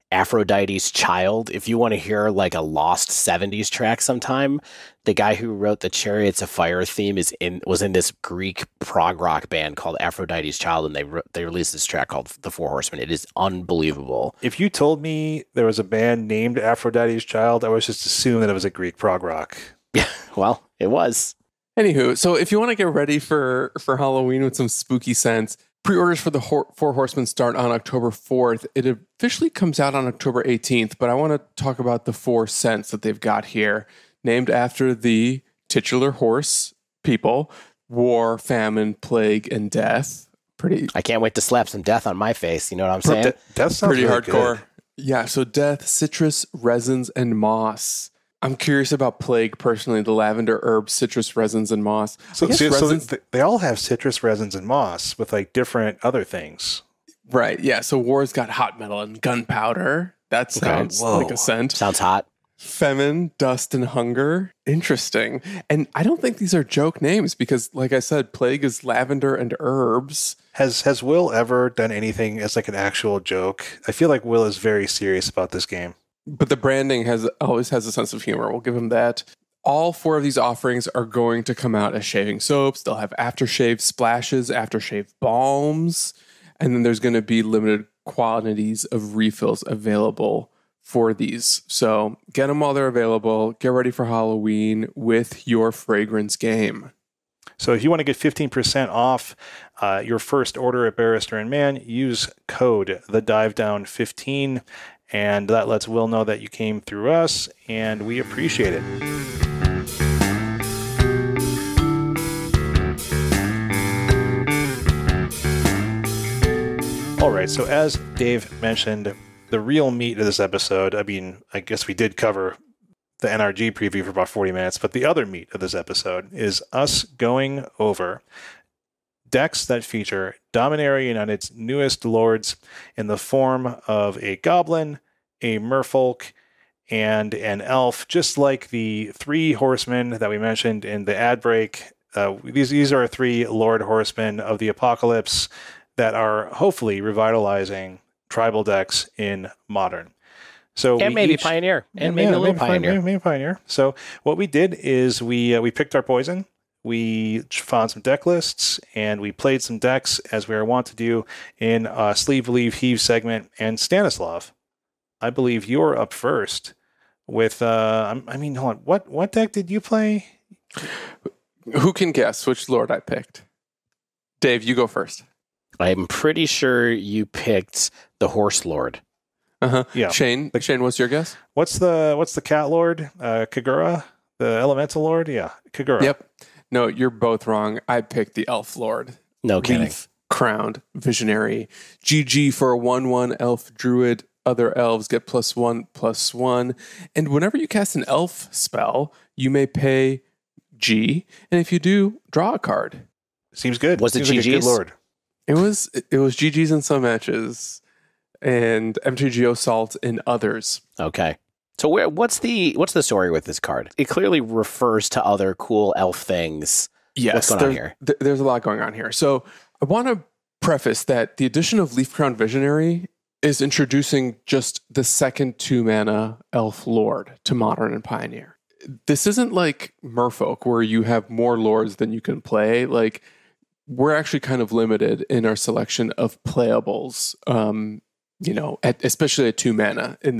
Aphrodite's Child. If you want to hear like a lost 70s track sometime, the guy who wrote the Chariots of Fire theme was in this Greek prog rock band called Aphrodite's Child, and they released this track called The Four Horsemen. It is unbelievable. If you told me there was a band named Aphrodite's Child, I was just assuming that it was a Greek prog rock. Yeah, well, it was. Anywho, so if you want to get ready for Halloween with some spooky scents, pre-orders for the Four Horsemen start on October 4th. It officially comes out on October 18th, but I want to talk about the 4 scents that they've got here, named after the titular horse people: war, famine, plague, and death. I can't wait to slap some death on my face. You know what I'm saying? Death sounds pretty really hardcore. Good. Yeah, so death, citrus, resins, and moss. I'm curious about plague personally, the lavender, herbs, citrus, resins, and moss. So they all have citrus, resins, and moss with like different other things. Right, yeah. So war's got hot metal and gunpowder. That sounds like a scent. Sounds hot. Famine, dust, and hunger. Interesting. And I don't think these are joke names because, like I said, plague is lavender and herbs. Has Will ever done anything as like an actual joke? I feel like Will is very serious about this game. But the branding always has a sense of humor. We'll give him that. All 4 of these offerings are going to come out as shaving soaps. They'll have aftershave splashes, aftershave balms, and then there's going to be limited quantities of refills available for these. So get them while they're available. Get ready for Halloween with your fragrance game. So if you want to get 15% off your first order at Barrister and Man, use code TheDiveDown15. And that lets Will know that you came through us, and we appreciate it. All right, so as Dave mentioned, the real meat of this episode, I guess we did cover the NRG preview for about 40 minutes, but the other meat of this episode is us going over decks that feature Dominaria United's newest lords in the form of a goblin, a merfolk, and an elf, just like the 3 horsemen that we mentioned in the ad break. These are 3 Lord Horsemen of the Apocalypse that are hopefully revitalizing tribal decks in Modern. So and maybe Pioneer. And maybe a little Pioneer. Maybe Pioneer. So what we did is we picked our poison. We found some deck lists, and we played some decks as we are wont to do in Sleeve Believe Heave segment. And Stanislav, I believe you're up first with, hold on. What deck did you play? Who can guess which lord I picked? Dave, you go first. I'm pretty sure you picked the Horse Lord. Uh-huh. Yeah. Shane, what's your guess? What's the cat lord? Kagura? The elemental lord? Yeah, Kagura. Yep. No, you're both wrong. I picked the elf lord. No kidding. Leaf crowned visionary. GG for a 1/1 elf druid. Other elves get +1/+1. And whenever you cast an elf spell, you may pay G. And if you do, draw a card. Seems good. Was it Seems like a good GG's? lord. It was GG's in some matches and MTGO Salt in others. Okay. So what's the story with this card? It clearly refers to other cool elf things. Yes, what's going on here? There's a lot going on here. So I want to preface that the addition of Leaf Crown Visionary is introducing just the second 2-mana elf lord to Modern and Pioneer. this isn't like Merfolk where you have more lords than you can play. Like, we're actually kind of limited in our selection of playables, especially at 2 mana in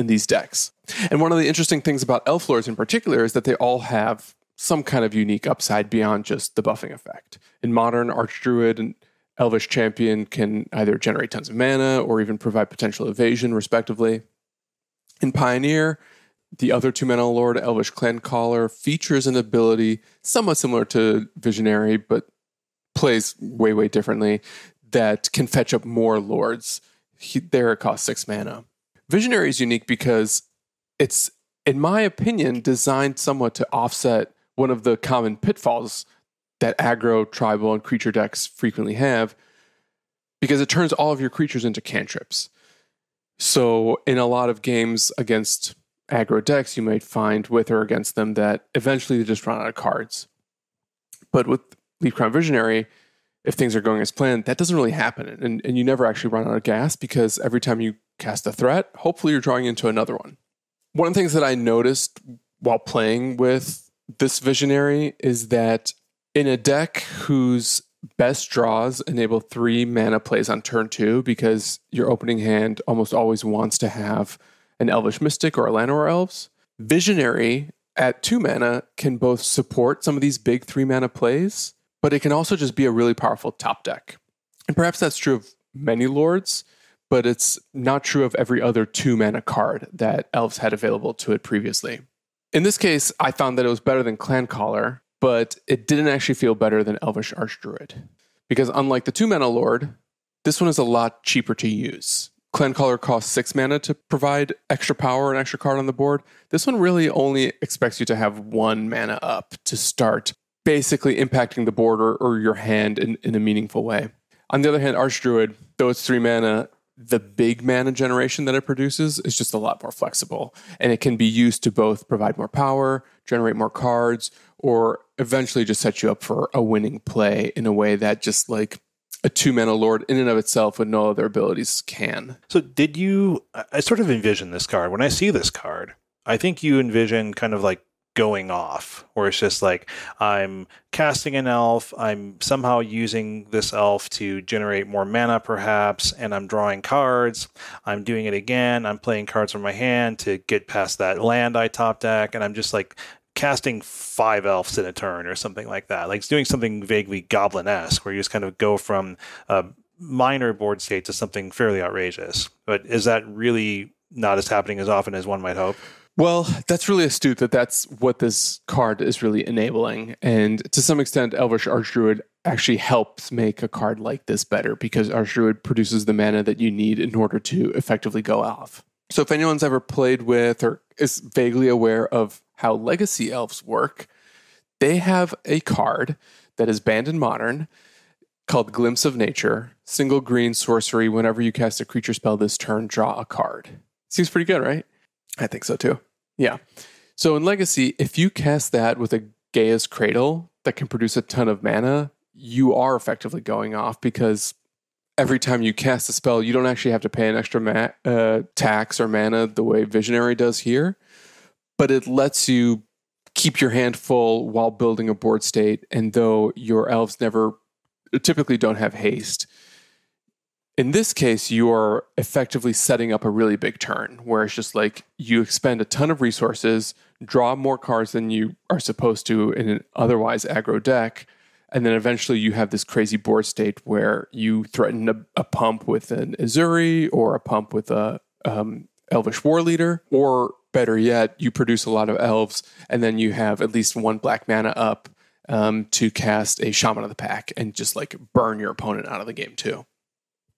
these decks. And one of the interesting things about Elf Lords in particular is that they all have some kind of unique upside beyond just the buffing effect. In Modern, Archdruid and Elvish Champion can either generate tons of mana or even provide potential evasion, respectively. In Pioneer, the other 2-mana lord, Elvish Clancaller, features an ability somewhat similar to Visionary, but plays way, way differently, that can fetch up more lords. There it costs 6 mana. Visionary is unique because it's, in my opinion, designed somewhat to offset one of the common pitfalls that aggro, tribal, and creature decks frequently have, because it turns all of your creatures into cantrips. So in a lot of games against aggro decks, you might find with or against them that eventually they just run out of cards. But with Leaf Crown Visionary, if things are going as planned, that doesn't really happen. And you never actually run out of gas, because every time you cast a threat, hopefully you're drawing into another one. One of the things that I noticed while playing with this Visionary is that in a deck whose best draws enable 3 mana plays on turn 2, because your opening hand almost always wants to have an Elvish Mystic or a Llanowar Elves, Visionary at 2 mana can both support some of these big 3 mana plays, but it can also just be a really powerful top deck. And perhaps that's true of many lords, but it's not true of every other 2 mana card that Elves had available to it previously. In this case, I found that it was better than Clancaller, but it didn't actually feel better than Elvish Archdruid. Because unlike the 2 mana lord, this one is a lot cheaper to use. Clancaller costs 6 mana to provide extra power and extra card on the board. This one really only expects you to have 1 mana up to start basically impacting the board or your hand in a meaningful way. On the other hand, Archdruid, though it's 3 mana, the big mana generation that it produces is just a lot more flexible. And it can be used to both provide more power, generate more cards, or eventually just set you up for a winning play in a way that just like a 2 mana lord in and of itself with no other abilities can. So I sort of envision this card. When I see this card, I think you envision kind of like going off, where it's just like, I'm casting an elf, I'm somehow using this elf to generate more mana perhaps, and I'm drawing cards, I'm doing it again, I'm playing cards from my hand to get past that land I top deck, and I'm just like casting 5 elves in a turn or something like that. Like it's doing something vaguely Goblin-esque, where you just kind of go from a minor board state to something fairly outrageous. But is that really not as happening as often as one might hope? Well, that's really astute that's what this card is really enabling. And to some extent, Elvish Archdruid actually helps make a card like this better, because Archdruid produces the mana that you need in order to effectively go off. So if anyone's ever played with or is vaguely aware of how Legacy Elves work, they have a card that is banned in Modern called Glimpse of Nature. Single green sorcery. Whenever you cast a creature spell this turn, draw a card. Seems pretty good, right? I think so too. Yeah. So in Legacy, if you cast that with a Gaia's Cradle that can produce a ton of mana, you are effectively going off, because every time you cast a spell, you don't actually have to pay an extra tax or mana the way Visionary does here, but it lets you keep your hand full while building a board state. And though your elves typically don't have haste, in this case, you are effectively setting up a really big turn, where it's just like you expend a ton of resources, draw more cards than you are supposed to in an otherwise aggro deck, and then eventually you have this crazy board state where you threaten a pump with an Azuri or a pump with a Elvish War Leader, or better yet, you produce a lot of elves, and then you have at least 1 black mana up to cast a Shaman of the Pack and just like burn your opponent out of the game too.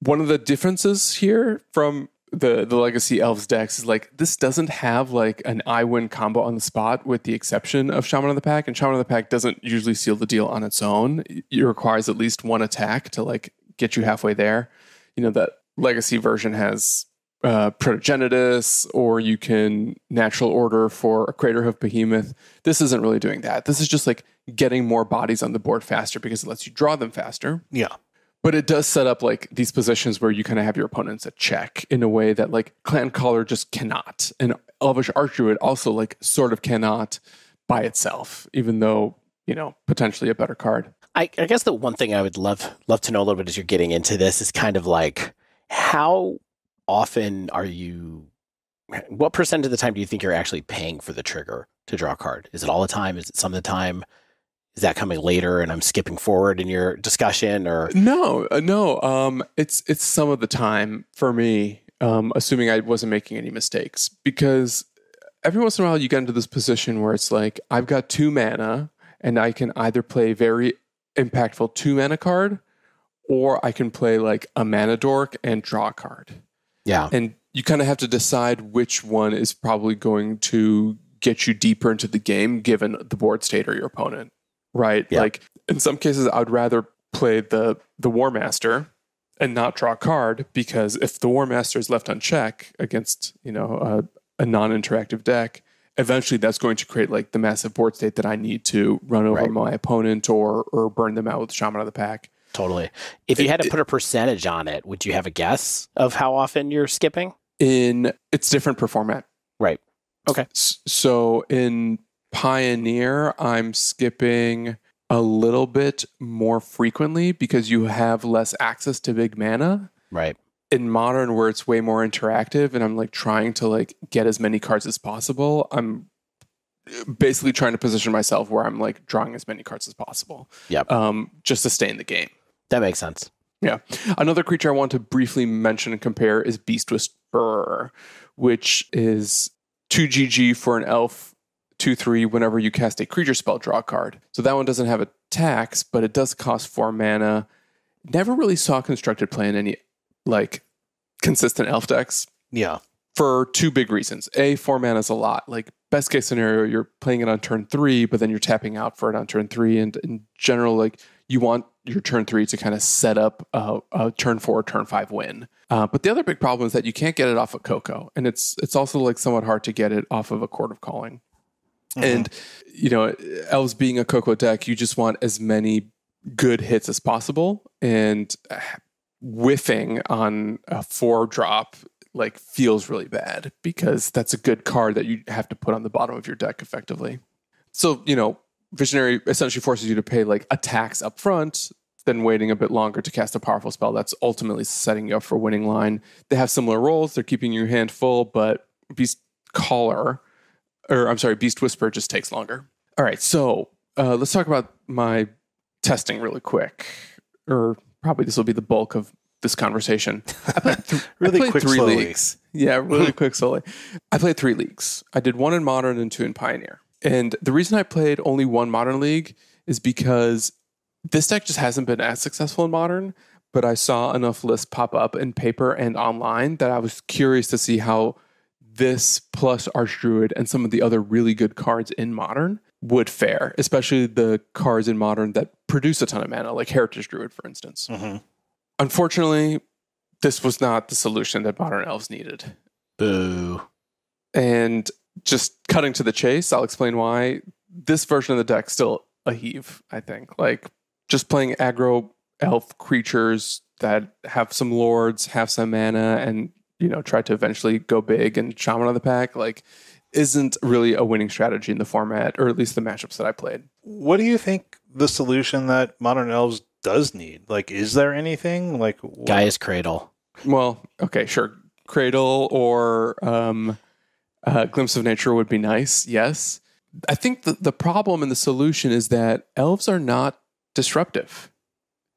One of the differences here from the Legacy Elves decks is like this doesn't have like an I win combo on the spot, with the exception of Shaman of the Pack. And Shaman of the Pack doesn't usually seal the deal on its own. It requires at least 1 attack to like get you halfway there. You know, that Legacy version has Protogenitus, or you can natural order for a Craterhoof Behemoth. This isn't really doing that. This is just like getting more bodies on the board faster, because it lets you draw them faster. Yeah. But it does set up like these positions where you kind of have your opponents at check in a way that like Clan Caller just cannot. And Elvish Archdruid also like sort of cannot by itself, even though, potentially a better card. I guess the one thing I would love to know a little bit as you're getting into this is kind of like, how often what percent of the time do you think you're actually paying for the trigger to draw a card? Is it all the time? Is it some of the time? Is that coming later and I'm skipping forward in your discussion, or? No. It's some of the time for me, assuming I wasn't making any mistakes, because every once in a while you get into this position where it's like, I've got 2 mana and I can either play very impactful 2 mana card, or I can play like a mana dork and draw a card. Yeah. And you kind of have to decide which one is probably going to get you deeper into the game, given the board state or your opponent. Right. Yeah. Like in some cases, I would rather play the War Master and not draw a card, because if the War Master is left unchecked against, a non-interactive deck, eventually that's going to create like the massive board state that I need to run over my opponent or burn them out with Shaman of the Pack. Totally. If you had to put a percentage on it, would you have a guess of how often you're skipping? It's different per format. Right. Okay. So in Pioneer, I'm skipping a little bit more frequently because you have less access to big mana. Right. In Modern, where it's way more interactive and I'm like trying to like get as many cards as possible, I'm basically trying to position myself where I'm like drawing as many cards as possible. Yep. Just to stay in the game. That makes sense. Yeah. Another creature I want to briefly mention and compare is Beast Whisperer, which is 2 GG for an elf, 2/3 whenever you cast a creature spell, draw a card. So that one doesn't have attacks, but it does cost 4 mana. Never really saw constructed play in any like consistent elf decks. Yeah. For 2 big reasons. 4 mana is a lot. Like best case scenario, you're playing it on turn 3, but then you're tapping out for it on turn 3. And in general, like you want your turn 3 to kind of set up a turn 4, turn 5 win. But the other big problem is that you can't get it off of Coco. And it's also like somewhat hard to get it off of a Court of Calling. And, Elves being a Coco deck, you just want as many good hits as possible. And whiffing on a 4-drop like feels really bad, because that's a good card that you have to put on the bottom of your deck effectively. So, Visionary essentially forces you to pay like attacks up front, then waiting a bit longer to cast a powerful spell that's ultimately setting you up for winning line. They have similar roles. They're keeping your hand full, but Beast Whisperer just takes longer. All right, so let's talk about my testing really quick, or probably this will be the bulk of this conversation. I played quick, 3 slowly. leagues. Yeah, really quick, slowly. I played 3 leagues. I did 1 in Modern and 2 in Pioneer. And the reason I played only 1 Modern league is because this deck just hasn't been as successful in Modern, but I saw enough lists pop up in paper and online that I was curious to see how this plus Archdruid and some of the other really good cards in Modern would fare, especially the cards in Modern that produce a ton of mana, like Heritage Druid, for instance. Mm-hmm. Unfortunately, this was not the solution that Modern Elves needed. Boo. And just cutting to the chase, I'll explain why. This version of the deck's still a heave, I think. Like, just playing aggro elf creatures that have some lords, have some mana, and, try to eventually go big and Shaman of the Pack, like, isn't really a winning strategy in the format, or at least the matchups that I played. What do you think the solution that Modern Elves does need? Like, is there anything? Like, Gaia's Cradle. Well, okay, sure. Cradle or Glimpse of Nature would be nice, yes. I think the problem and the solution is that elves are not disruptive.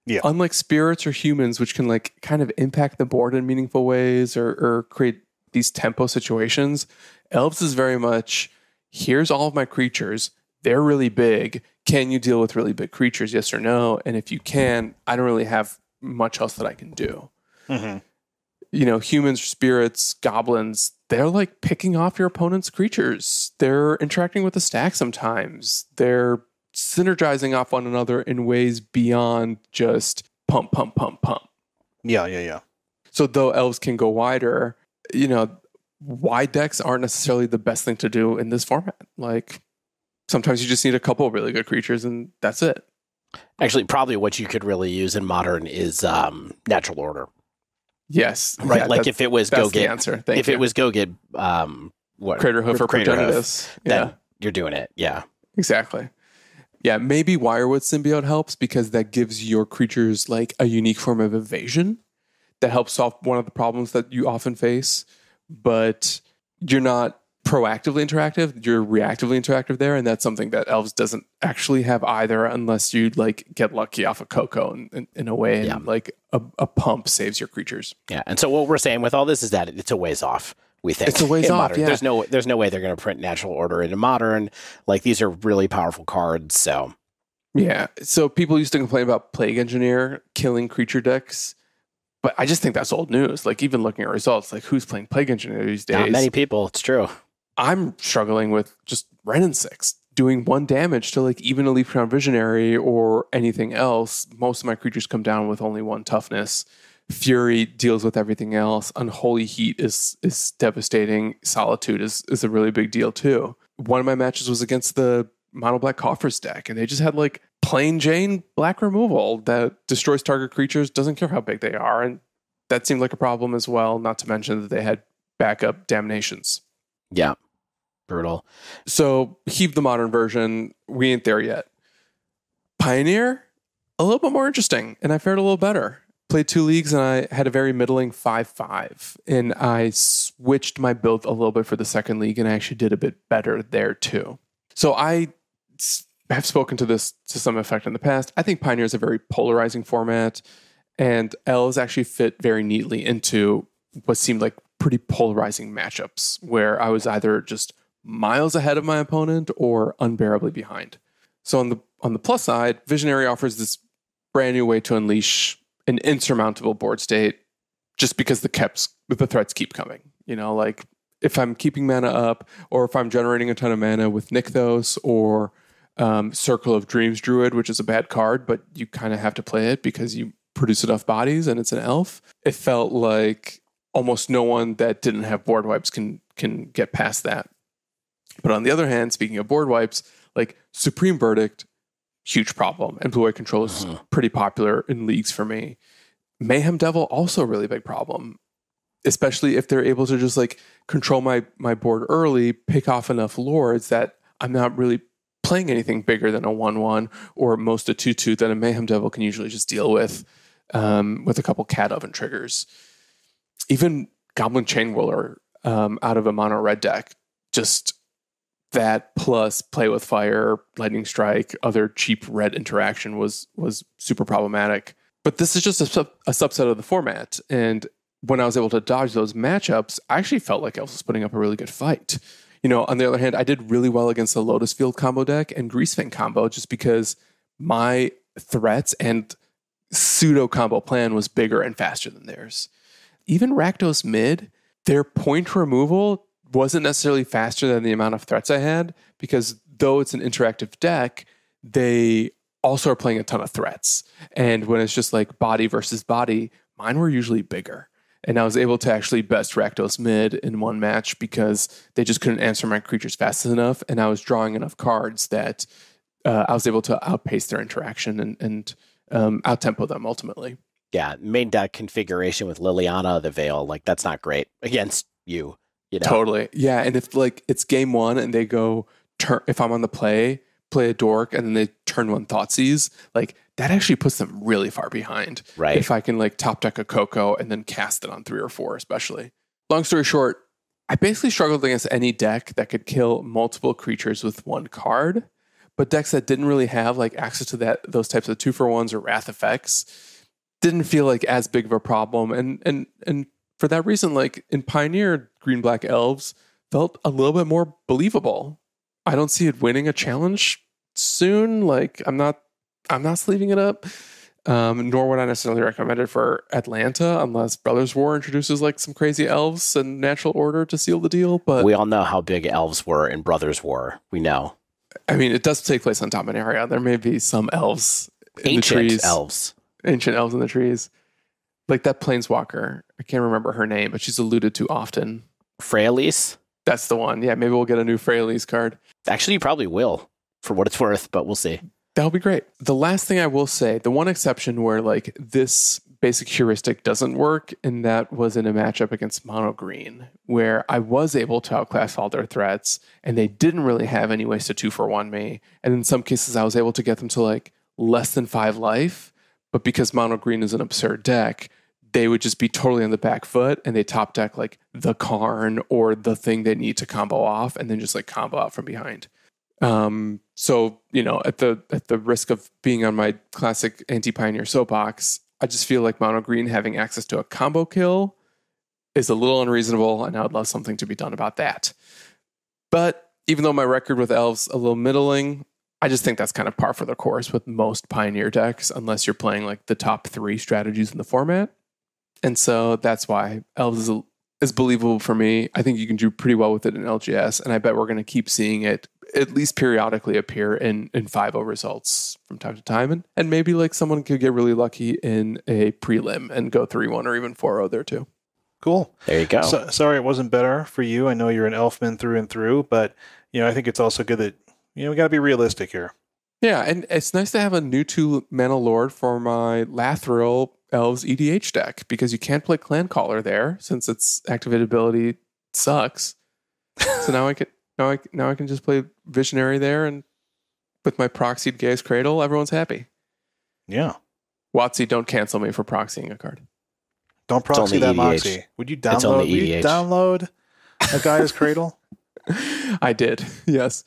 Yeah. Unlike spirits or humans, which can like kind of impact the board in meaningful ways or create these tempo situations, elves is very much, here's all of my creatures. They're really big. Can you deal with really big creatures? Yes or no? And if you can, I don't really have much else that I can do. Mm-hmm. Humans, spirits, goblins, they're like picking off your opponent's creatures. They're interacting with the stack sometimes. They're synergizing off one another in ways beyond just pump, pump, pump, pump. Yeah. So though elves can go wider, wide decks aren't necessarily the best thing to do in this format. Like, sometimes you just need a couple of really good creatures and that's it. Actually, probably what you could really use in Modern is Natural Order. Yes. Right. Yeah, like if it was that's go the get answer. it was go get what Craterhoof or Craterhoof, Progenitus. then Yeah. you're doing it. Yeah. Exactly. Yeah, maybe Wirewood Symbiote helps because that gives your creatures like a unique form of evasion that helps solve one of the problems that you often face. But you're not proactively interactive, you're reactively interactive there, and that's something that Elves doesn't actually have either, unless you like get lucky off of Coco in a way, and like a pump saves your creatures. Yeah, and so what we're saying with all this is that it's a ways off. We think it's a ways off. Modern. Yeah. There's no way they're going to print Natural Order into Modern. Like these are really powerful cards. So yeah, so people used to complain about Plague Engineer killing creature decks. But I just think that's old news. Like, even looking at results, like, who's playing Plague Engineer these days? Not many people. It's true. I'm struggling with just Wrenn and 6, doing 1 damage to, like, even a Leaf Crown Visionary or anything else. Most of my creatures come down with only 1 toughness. Fury deals with everything else. Unholy Heat is devastating. Solitude is a really big deal, too. One of my matches was against the Mono Black Coffers deck, and they just had, like, plain Jane black removal that destroys target creatures, doesn't care how big they are, and that seemed like a problem as well, not to mention that they had backup Damnations. Yeah. Brutal. So, Heave the Modern version, we ain't there yet. Pioneer, a little bit more interesting, and I fared a little better. Played 2 leagues, and I had a very middling 5-5, and I switched my build a little bit for the second league, and I actually did a bit better there, too. So, I have spoken to this to some effect in the past. I think Pioneer is a very polarizing format, and Elves actually fit very neatly into what seemed like pretty polarizing matchups, where I was either just miles ahead of my opponent or unbearably behind. So on the plus side, Visionary offers this brand new way to unleash an insurmountable board state, just because the threats keep coming. You know, like if I'm keeping mana up, or if I'm generating a ton of mana with Nykthos or Circle of Dreams Druid, which is a bad card, but you kind of have to play it because you produce enough bodies and it's an elf. It felt like almost no one that didn't have board wipes can get past that. But on the other hand, speaking of board wipes, like Supreme Verdict, huge problem. And Blue White Control is pretty popular in leagues for me. Mayhem Devil, also a really big problem, especially if they're able to just like control my board early, pick off enough lords that I'm not really playing anything bigger than a 1/1 or most a 2/2 that a Mayhem Devil can usually just deal with a couple Cat Oven triggers. Even Goblin Chain Whirler out of a mono red deck, just that plus Play with Fire, Lightning Strike, other cheap red interaction was super problematic. But this is just a subset of the format, and when I was able to dodge those matchups, I actually felt like Elves was putting up a really good fight. You know, on the other hand, I did really well against the Lotus Field combo deck and Greasefang combo, just because my threats and pseudo combo plan was bigger and faster than theirs. Even Rakdos mid, their point removal wasn't necessarily faster than the amount of threats I had, because though it's an interactive deck, they also are playing a ton of threats. And when it's just like body versus body, mine were usually bigger. And I was able to actually best Rakdos mid in one match because they just couldn't answer my creatures fast enough, and I was drawing enough cards that I was able to outpace their interaction and out-tempo them ultimately. Yeah, main deck configuration with Liliana of the Veil, like that's not great against you. You know? Totally. Yeah, and if like it's game 1 and they go, if I'm on the play a dork, and then they turn 1 Thoughtseize, like that actually puts them really far behind. Right. If I can like top deck a Coco and then cast it on 3 or 4 especially. Long story short, I basically struggled against any deck that could kill multiple creatures with 1 card, but decks that didn't really have like access to those types of 2-for-1s or wrath effects didn't feel like as big of a problem. And for that reason, like in Pioneer, Green-Black Elves felt a little bit more believable. I don't see it winning a challenge soon. Like I'm not sleeving it up, nor would I necessarily recommend it for Atlanta unless Brothers War introduces like some crazy elves and natural order to seal the deal. But we all know how big elves were in Brothers War. We know. I mean, it does take place on Dominaria. There may be some elves in the trees. Ancient elves in the trees. Like that Planeswalker. I can't remember her name, but she's alluded to often. Freyalise? That's the one. Yeah, maybe we'll get a new Freyalise card. Actually, you probably will, for what it's worth, but we'll see. That'll be great. The last thing I will say, the one exception where like this basic heuristic doesn't work, and that was in a matchup against Mono Green, where I was able to outclass all their threats, and they didn't really have any ways to 2-for-1 me. And in some cases, I was able to get them to like less than 5 life, but because Mono Green is an absurd deck, they would just be totally on the back foot, and they top deck like the Karn or the thing they need to combo off, and then just like combo out from behind. So, you know, at the risk of being on my classic anti-Pioneer soapbox, I just feel like Mono Green having access to a combo kill is a little unreasonable, and I would love something to be done about that. But even though my record with Elves a little middling, I just think that's kind of par for the course with most Pioneer decks, unless you're playing like the top 3 strategies in the format. And so that's why Elves is believable for me. I think you can do pretty well with it in LGS, and I bet we're going to keep seeing it at least periodically appear in 5-0 results from time to time. And maybe like someone could get really lucky in a prelim and go 3-1 or even 4-0 there too. Cool. There you go. So, sorry it wasn't better for you. I know you're an Elfman through and through, but you know, I think it's also good that, you know, we got to be realistic here. Yeah, and it's nice to have a new 2-mana Lord for my Lathril Elves EDH deck, because you can't play Clan Caller there since its activated ability sucks. So now I can just play Visionary there, and with my proxied Gaia's Cradle, everyone's happy. Yeah. WotC, don't cancel me for proxying a card. Don't proxy that EDH. Moxie. Would you download a Gaia's Cradle? I did, yes.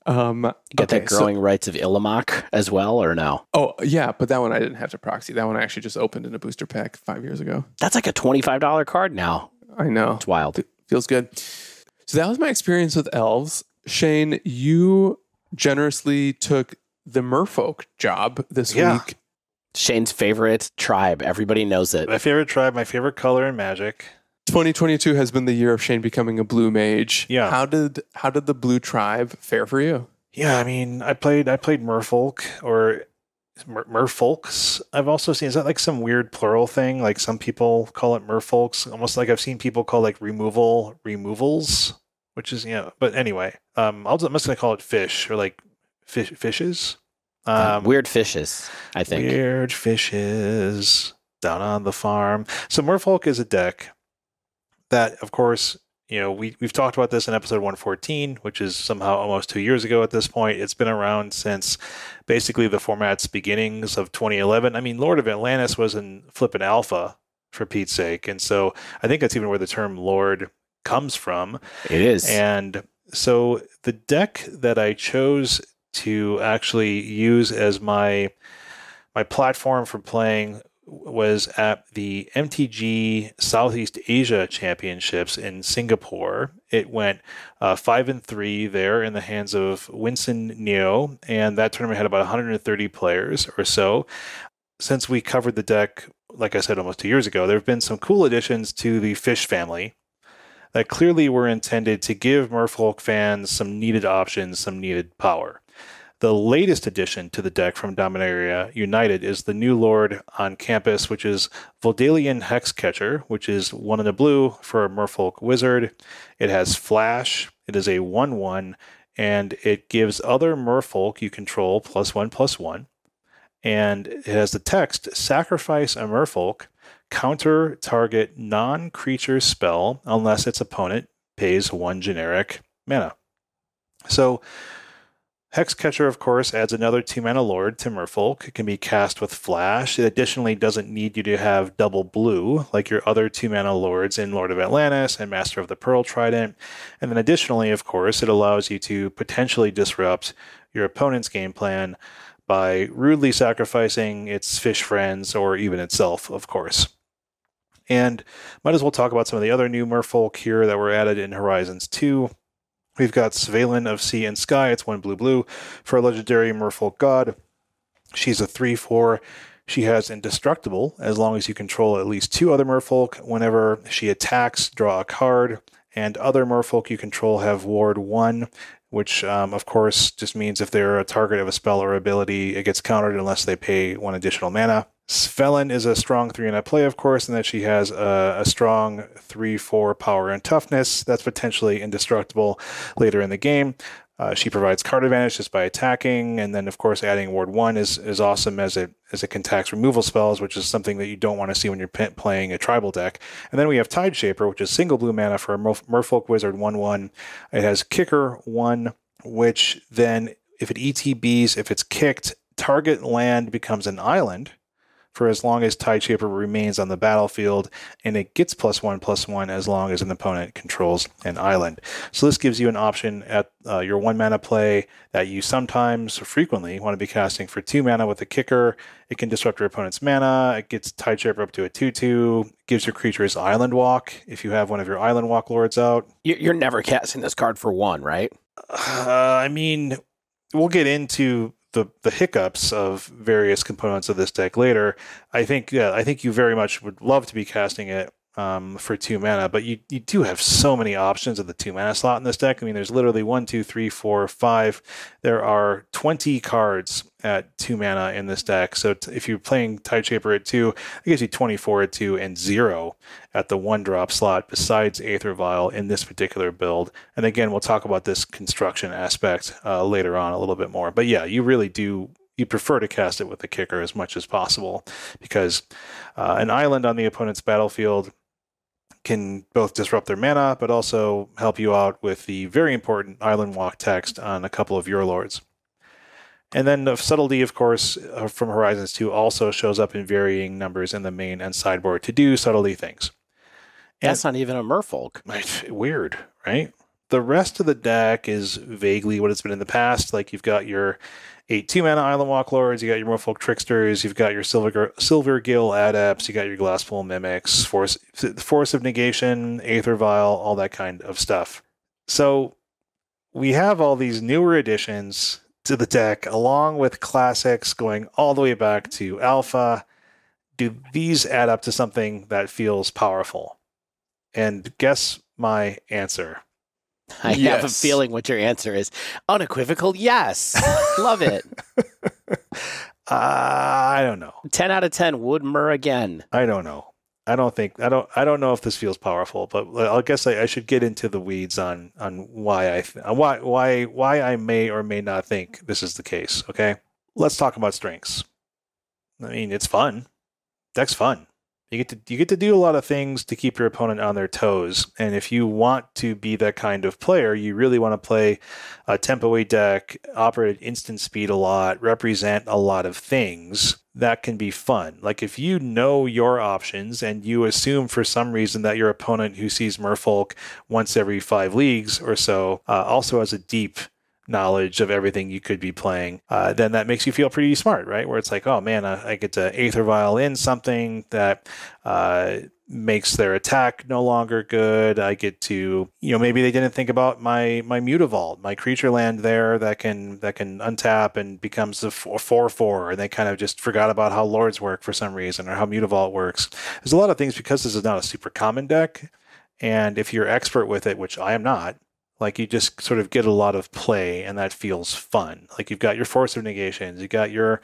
You got that Growing Rights of Illimak as well, or no? Oh, yeah, but that one I didn't have to proxy. That one I actually just opened in a booster pack 5 years ago. That's like a $25 card now. I know. It's wild. It feels good. So that was my experience with Elves. Shane, you generously took the Merfolk job this week. Shane's favorite tribe. Everybody knows it. My favorite tribe, my favorite color in Magic. 2022 has been the year of Shane becoming a blue mage. Yeah. How did the blue tribe fare for you? Yeah, I mean, I played Merfolk or Merfolks. I've also seen, is that like some weird plural thing? Like some people call it Merfolks, almost like I've seen people call like removals, which is, you know, but anyway, I'm just going to call it fish or like fishes. Weird fishes, I think. Weird fishes down on the farm. So Merfolk is a deck that, of course, you know, we've talked about this in episode 114, which is somehow almost 2 years ago at this point. It's been around since basically the format's beginnings of 2011. I mean, Lord of Atlantis was in flippin' alpha, for Pete's sake. And so I think that's even where the term Lord comes from. It is. And so the deck that I chose to actually use as my platform for playing was at the MTG Southeast Asia Championships in Singapore. It went 5-3 there in the hands of Winston Neo, and that tournament had about 130 players or so. Since we covered the deck, like I said, almost 2 years ago, there have been some cool additions to the Fish family that clearly were intended to give Merfolk fans some needed options, some needed power. The latest addition to the deck from Dominaria United is the new Lord on campus, which is Vodalian Hexcatcher, which is 1 in a blue for a Merfolk wizard. It has flash, it is a 1/1, and it gives other Merfolk you control +1/+1. And it has the text, sacrifice a Merfolk, counter target non-creature spell unless its opponent pays 1 generic mana. So Hexcatcher, of course, adds another 2-mana Lord to Merfolk. It can be cast with flash. It additionally doesn't need you to have double blue like your other 2-mana Lords in Lord of Atlantis and Master of the Pearl Trident. And then additionally, of course, it allows you to potentially disrupt your opponent's game plan by rudely sacrificing its fish friends or even itself, of course. And might as well talk about some of the other new Merfolk here that were added in Horizons 2. We've got Svalin of Sea and Sky. It's 1 blue for a legendary Merfolk god. She's a 3/4. She has Indestructible as long as you control at least 2 other Merfolk. Whenever she attacks, draw a card. And other Merfolk you control have Ward 1, which, of course, just means if they're a target of a spell or ability, it gets countered unless they pay 1 additional mana. Svelin is a strong 3-in-a play, of course, and that she has a strong 3/4 power and toughness. That's potentially indestructible later in the game. She provides card advantage just by attacking, and then of course adding Ward 1 is awesome as it can tax removal spells, which is something that you don't want to see when you're playing a tribal deck. And then we have Tide Shaper, which is single blue mana for a Merfolk Wizard 1/1. It has Kicker 1, which then if it ETBs, if it's kicked, target land becomes an island for as long as Tide Shaper remains on the battlefield, and it gets +1/+1 as long as an opponent controls an island. So this gives you an option at your 1 mana play that you sometimes, or frequently, want to be casting for 2 mana with a kicker. It can disrupt your opponent's mana. It gets Tide Shaper up to a 2/2. Gives your creatures Island Walk if you have one of your Island Walk lords out. You're never casting this card for 1, right? I mean, we'll get into the hiccups of various components of this deck later. I think you very much would love to be casting it for 2 mana, but you do have so many options of the 2 mana slot in this deck. I mean, there's literally 1, 2, 3, 4, 5. There are 20 cards at 2 mana in this deck. So if you're playing Tide Shaper at 2, it gives you 24 at 2 and 0 at the 1-drop slot besides Aether Vial in this particular build. And again, we'll talk about this construction aspect later on a little bit more. But yeah, you really do. You prefer to cast it with the kicker as much as possible because an island on the opponent's battlefield can both disrupt their mana, but also help you out with the very important Island Walk text on a couple of your lords. And then the subtlety, of course, from Horizons 2 also shows up in varying numbers in the main and sideboard to do subtlety things. And that's not even a Merfolk. Weird, right? The rest of the deck is vaguely what it's been in the past. Like you've got your 8 2-mana Island Walk Lords, you got your Merfolk Tricksters, you've got your Silver Gill Adepts, you got your Glasspool Mimics, Force of Negation, Aether Vial, all that kind of stuff. So we have all these newer additions to the deck, along with classics going all the way back to Alpha. Do these add up to something that feels powerful? And guess my answer. I have a feeling what your answer is. Unequivocal, yes. Love it. I don't know. 10 out of 10 would murr again. I don't know. I don't know if this feels powerful, but I guess I should get into the weeds on why why I may or may not think this is the case. Okay, let's talk about strengths. I mean, it's fun. Deck's fun. You get to do a lot of things to keep your opponent on their toes. And if you want to be that kind of player, you really want to play a tempo 8 deck, operate at instant speed a lot, represent a lot of things. That can be fun. Like if you know your options and you assume for some reason that your opponent who sees Merfolk once every 5 leagues or so also has a deep knowledge of everything you could be playing, then that makes you feel pretty smart, right? Where it's like, oh man, I get to Aether Vial in something that makes their attack no longer good. I get to, maybe they didn't think about my Mutavault, my creature land there that can untap and becomes a 4/4, and they kind of just forgot about how Lords work for some reason or how Mutavault works. There's a lot of things because this is not a super common deck, and if you're expert with it, which I am not, like you just sort of get a lot of play and that feels fun. Like you've got your Force of Negations, you got your,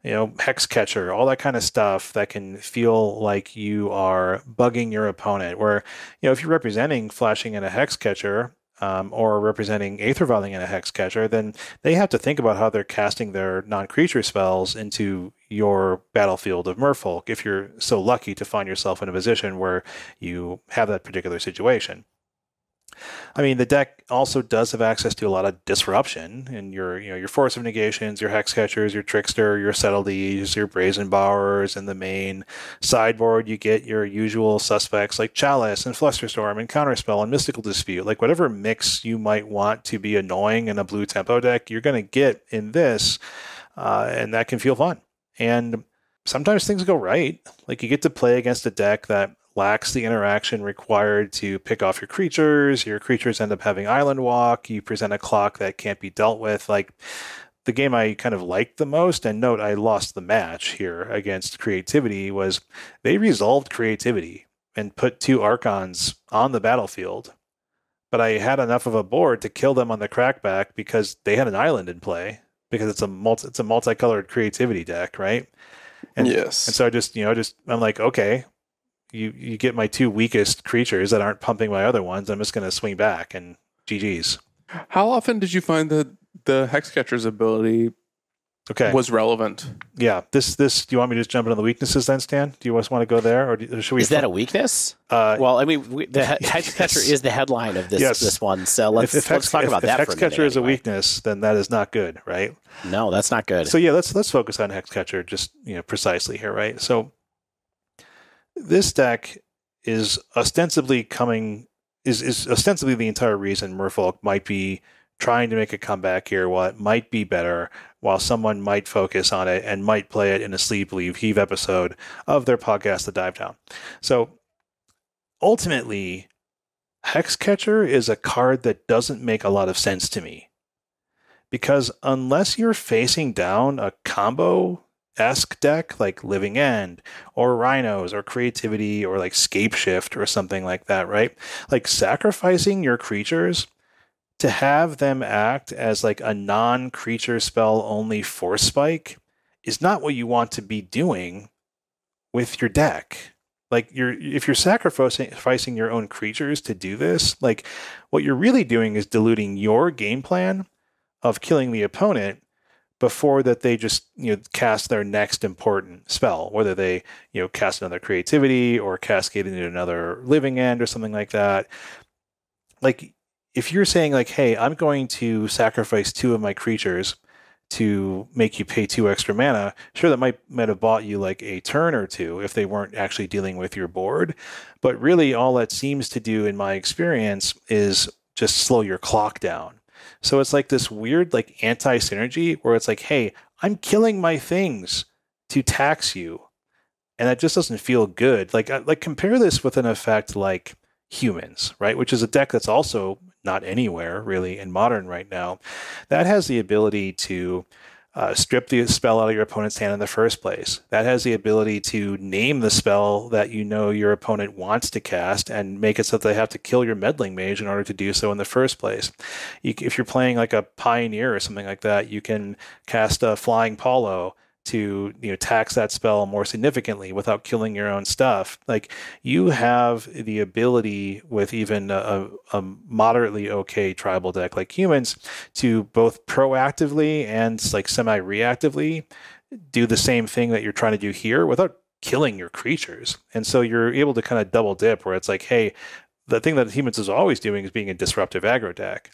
Hexcatcher, all that kind of stuff that can feel like you are bugging your opponent. Where, if you're representing Flashing in a Hexcatcher or representing Aether Vialing in a Hexcatcher, then they have to think about how they're casting their non-creature spells into your battlefield of Merfolk if you're so lucky to find yourself in a position where you have that particular situation. I mean, the deck also does have access to a lot of disruption in your Force of Negations, your Hexcatchers, your Trickster, your Subtleties, your Brazen Bowers. In the main sideboard, you get your usual suspects like Chalice and Flusterstorm and Counterspell and Mystical Dispute. Like whatever mix you might want to be annoying in a blue tempo deck, you're going to get in this, and that can feel fun. And sometimes things go right. Like you get to play against a deck that lacks the interaction required to pick off your creatures. Your creatures end up having Island Walk. You present a clock that can't be dealt with. Like the game I kind of liked the most, and note I lost the match here against Creativity, was they resolved Creativity and put 2 Archons on the battlefield. But I had enough of a board to kill them on the crackback because they had an island in play, because it's a multicolored Creativity deck, right? And, yes. And so I'm like, okay, you get my 2 weakest creatures that aren't pumping my other ones. I'm just going to swing back and GG's. How often did you find that the Hexcatcher's ability was relevant? Yeah. This. Do you want me to just jump into the weaknesses then, Stan? Do you just want to go there, or should we? Is that a weakness? Well, I mean, the Hexcatcher is the headline of this one, so let's talk about that for a minute. If Hexcatcher is a weakness, then that is not good, right? No, that's not good. So yeah, let's focus on Hexcatcher just precisely here, right? So this deck is ostensibly the entire reason Merfolk might be trying to make a comeback here, what might be better, while someone might focus on it and might play it in a Sleeve Believe Heave episode of their podcast, The Dive Down. So ultimately, Hexcatcher is a card that doesn't make a lot of sense to me. Because unless you're facing down a combo-esque deck like Living End or Rhinos or Creativity or like Scape Shift or something like that, right? Like sacrificing your creatures to have them act as like a non-creature spell only Force Spike is not what you want to be doing with your deck. Like if you're sacrificing your own creatures to do this, like what you're really doing is diluting your game plan of killing the opponent before that they just cast their next important spell, whether they cast another Creativity or cascade into another Living End or something like that. Like if you're saying like, hey, I'm going to sacrifice 2 of my creatures to make you pay 2 extra mana, sure, that might have bought you like a turn or 2 if they weren't actually dealing with your board. But really all that seems to do in my experience is just slow your clock down. So it's like this weird like anti-synergy where it's like, hey, I'm killing my things to tax you. And that just doesn't feel good. Like compare this with an effect like Humans, right? Which is a deck that's also not anywhere really in Modern right now. That has the ability to strip the spell out of your opponent's hand in the first place. That has the ability to name the spell that your opponent wants to cast and make it so that they have to kill your Meddling Mage in order to do so in the first place. If you're playing like a Pioneer or something like that, you can cast a Flying Paulo to tax that spell more significantly without killing your own stuff. Like you have the ability with even a moderately okay tribal deck like Humans to both proactively and like semi-reactively do the same thing that you're trying to do here without killing your creatures. And so you're able to kind of double dip where it's like, hey, the thing that Humans is always doing is being a disruptive aggro deck.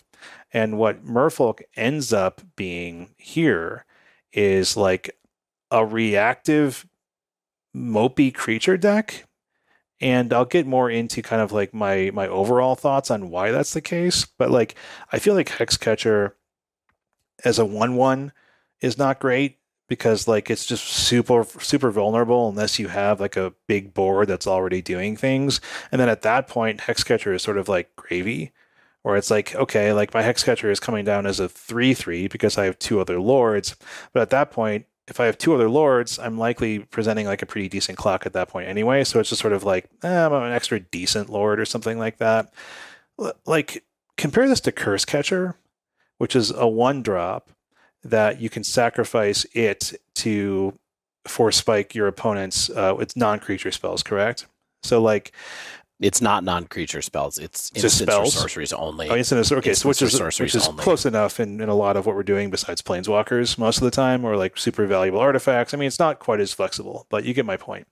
And what Merfolk ends up being here is like a reactive mopey creature deck. And I'll get more into kind of like my overall thoughts on why that's the case. But like, I feel like Hexcatcher as a 1/1 is not great because like it's just super vulnerable unless you have like a big board that's already doing things. And then at that point, Hexcatcher is sort of like gravy, where it's like, okay, like my Hexcatcher is coming down as a 3/3 because I have 2 other lords. But at that point, if I have 2 other lords, I'm likely presenting like a pretty decent clock at that point anyway. So it's just sort of like, I'm an extra decent lord or something like that. Like compare this to Cursecatcher, which is a 1-drop that you can sacrifice it to Force Spike your opponent's with non-creature spells, correct? So like it's not non-creature spells. It's just instants or sorceries only. Oh, instants. Okay, so which is close enough in a lot of what we're doing besides planeswalkers most of the time, or like super valuable artifacts. I mean, it's not quite as flexible, but you get my point.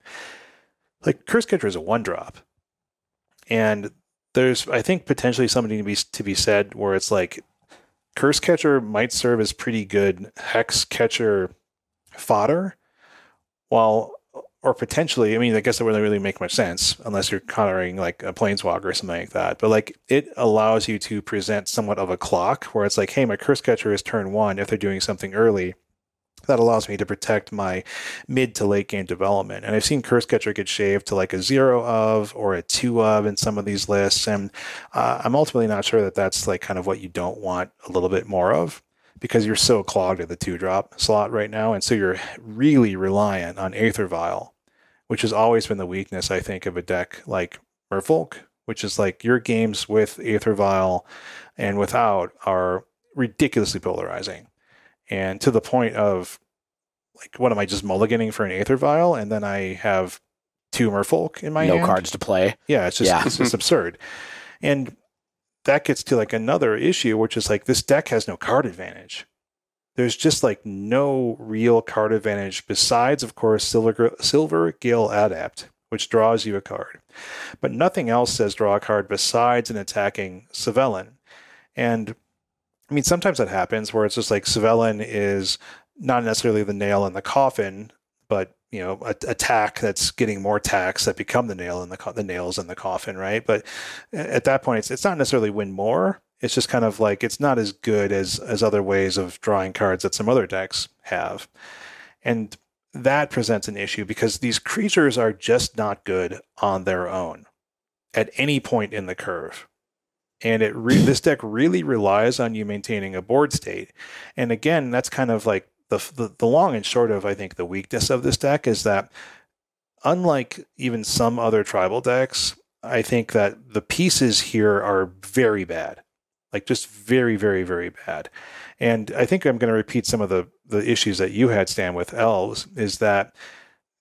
Like Cursecatcher is a 1-drop, and there's I think potentially something to be said where it's like Cursecatcher might serve as pretty good Hexcatcher fodder, or potentially, I mean, I guess that wouldn't really make much sense unless you're countering like a planeswalker or something like that. But like it allows you to present somewhat of a clock where it's like, hey, my Cursecatcher is turn 1 if they're doing something early. That allows me to protect my mid to late game development. And I've seen Cursecatcher get shaved to like a 0 of or a 2 of in some of these lists. And I'm ultimately not sure that that's like kind of what you don't want a little bit more of, because you're so clogged at the 2-drop slot right now. And so you're really reliant on Aether Vial, which has always been the weakness, I think, of a deck like Merfolk, which is like your games with Aether Vial and without are ridiculously polarizing. And to the point of, like, what am I just mulliganing for an Aether Vial? And then I have 2 Merfolk in my hand? No cards to play. Yeah, it's just absurd. And that gets to like another issue, which is like this deck has no card advantage. There's just like no real card advantage besides, of course, Silver Gale Adept, which draws you a card. But nothing else says draw a card besides an attacking Savelin. And I mean, sometimes that happens where it's just like Savelin is not necessarily the nail in the coffin, but you know, a tack that's getting more tacks that become the nails in the coffin, right? But at that point, it's not necessarily win more. It's just kind of like it's not as good as other ways of drawing cards that some other decks have, and that presents an issue because these creatures are just not good on their own at any point in the curve. And this deck really relies on you maintaining a board state. And again, that's kind of like the long and short of, I think, the weakness of this deck is that unlike even some other tribal decks, I think that the pieces here are very bad. Like just very, very, very bad. And I think I'm going to repeat some of the issues that you had, Stan, with Elves, is that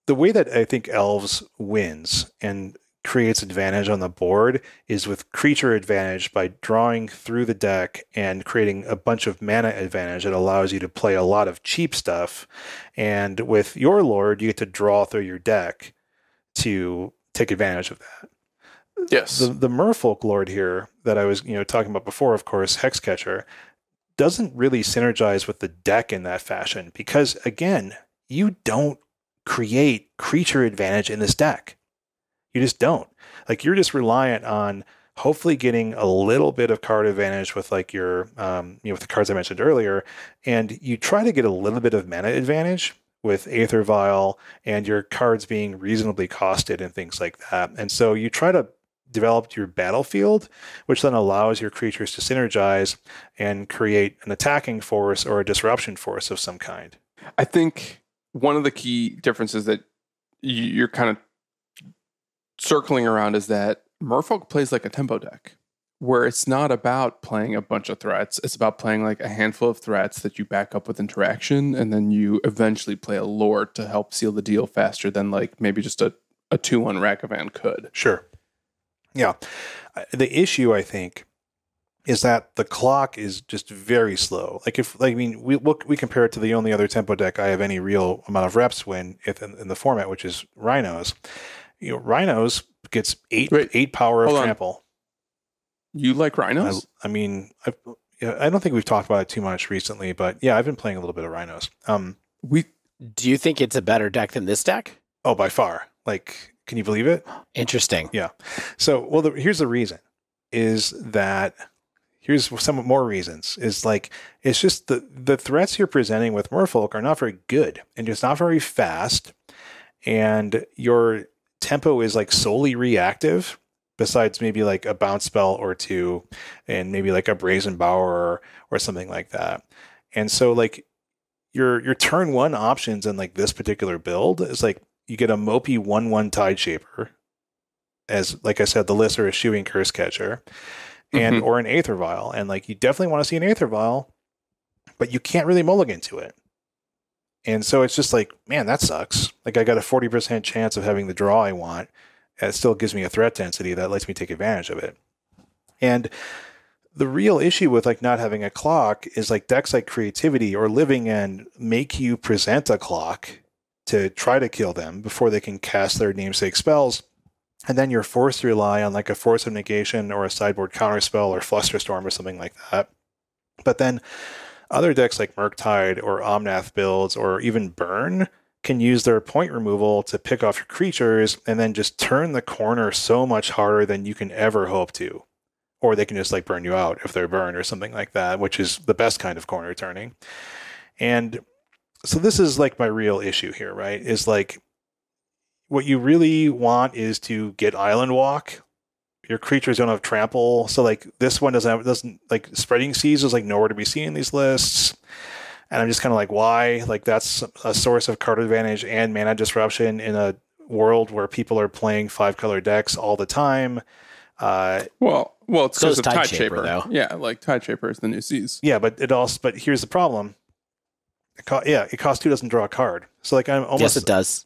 the way that I think Elves wins and creates advantage on the board is with creature advantage by drawing through the deck and creating a bunch of mana advantage that allows you to play a lot of cheap stuff. And with your Lord, you get to draw through your deck to take advantage of that. Yes. The Merfolk Lord here that I was talking about before, of course, Hexcatcher, doesn't really synergize with the deck in that fashion because, again, you don't create creature advantage in this deck. You just don't. Like, you're just reliant on hopefully getting a little bit of card advantage with like your, with the cards I mentioned earlier. And you try to get a little bit of mana advantage with Aether Vial and your cards being reasonably costed and things like that. And so you try to develop your battlefield, which then allows your creatures to synergize and create an attacking force or a disruption force of some kind. I think one of the key differences that you're kind of circling around is that Merfolk plays like a tempo deck, where it's not about playing a bunch of threats. It's about playing like a handful of threats that you back up with interaction, and then you eventually play a Lord to help seal the deal faster than like maybe just a 2-1 Ragavan could. Sure. Yeah. The issue, I think, is that the clock is just very slow. We compare it to the only other tempo deck I have any real amount of reps in the format, which is Rhinos. Rhinos gets 8 power of trample. You like Rhinos? I don't think we've talked about it too much recently, but yeah, I've been playing a little bit of Rhinos. Do you think it's a better deck than this deck? Oh, by far. Like, can you believe it? Interesting. Yeah. So, here's the reason. Here's some more reasons. Is like, it's just the threats you're presenting with Merfolk are not very good, and it's not very fast, and your tempo is like solely reactive, besides maybe like a bounce spell or two, and maybe like a Brazen Bower or something like that. And so like your turn one options in like this particular build is like you get a mopey 1/1 Tideshaper, as like I said, the list are eschewing Curse Catcher, and or an Aether Vial, and like you definitely want to see an Aether Vial, but you can't really mulligan to it. And so it's just like, man, that sucks. Like I got a 40% chance of having the draw I want. And it still gives me a threat density that lets me take advantage of it. And the real issue with like not having a clock is like decks like Creativity or Living End make you present a clock to try to kill them before they can cast their namesake spells. And then you're forced to rely on like a Force of Negation or a sideboard counterspell or Flusterstorm or something like that. But then other decks like Murktide or Omnath builds or even Burn can use their point removal to pick off your creatures and then just turn the corner so much harder than you can ever hope to. Or they can just like burn you out if they're burned or something like that, which is the best kind of corner turning. And so this is like my real issue here, right? Is like what you really want is to get Island Walk. Your creatures don't have trample. So like this one doesn't like Spreading Seas is like nowhere to be seen in these lists. And I'm just kind of like, why? Like that's a source of card advantage and mana disruption in a world where people are playing 5-color decks all the time. Well, it's because of Tideshaper, Tideshaper, though. Yeah, like Tideshaper is the new Seas. Yeah, but here's the problem. It costs 2 doesn't draw a card. So like I'm almost. Yes, it does.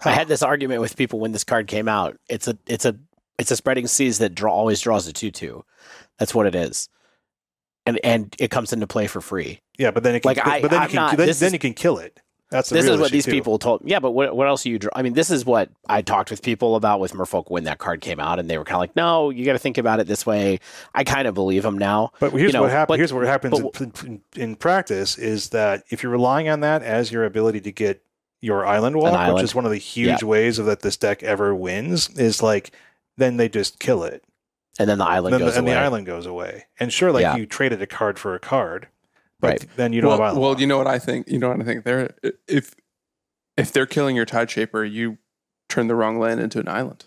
Huh. I had this argument with people when this card came out. It's a Spreading Seas that always draws a 2/2. That's what it is. And it comes into play for free. Yeah, but then it can, then you can kill it. That's the this real is what issue these too. people told. Yeah, but what else are you? I mean, this is what I talked with people about with Merfolk when that card came out, and they were kind of like, "No, you got to think about it this way." I kind of believe them now. But here's what happens. Here's what happens in practice is that if you're relying on that as your ability to get your island walk, which is one of the huge ways of that this deck ever wins, is like then they just kill it, and then the island goes away. And the island goes away. And sure, like you traded a card for a card. But then you don't have island. Well, you know what I think? You know what I think? If they're killing your Tide Shaper, you turn the wrong land into an island.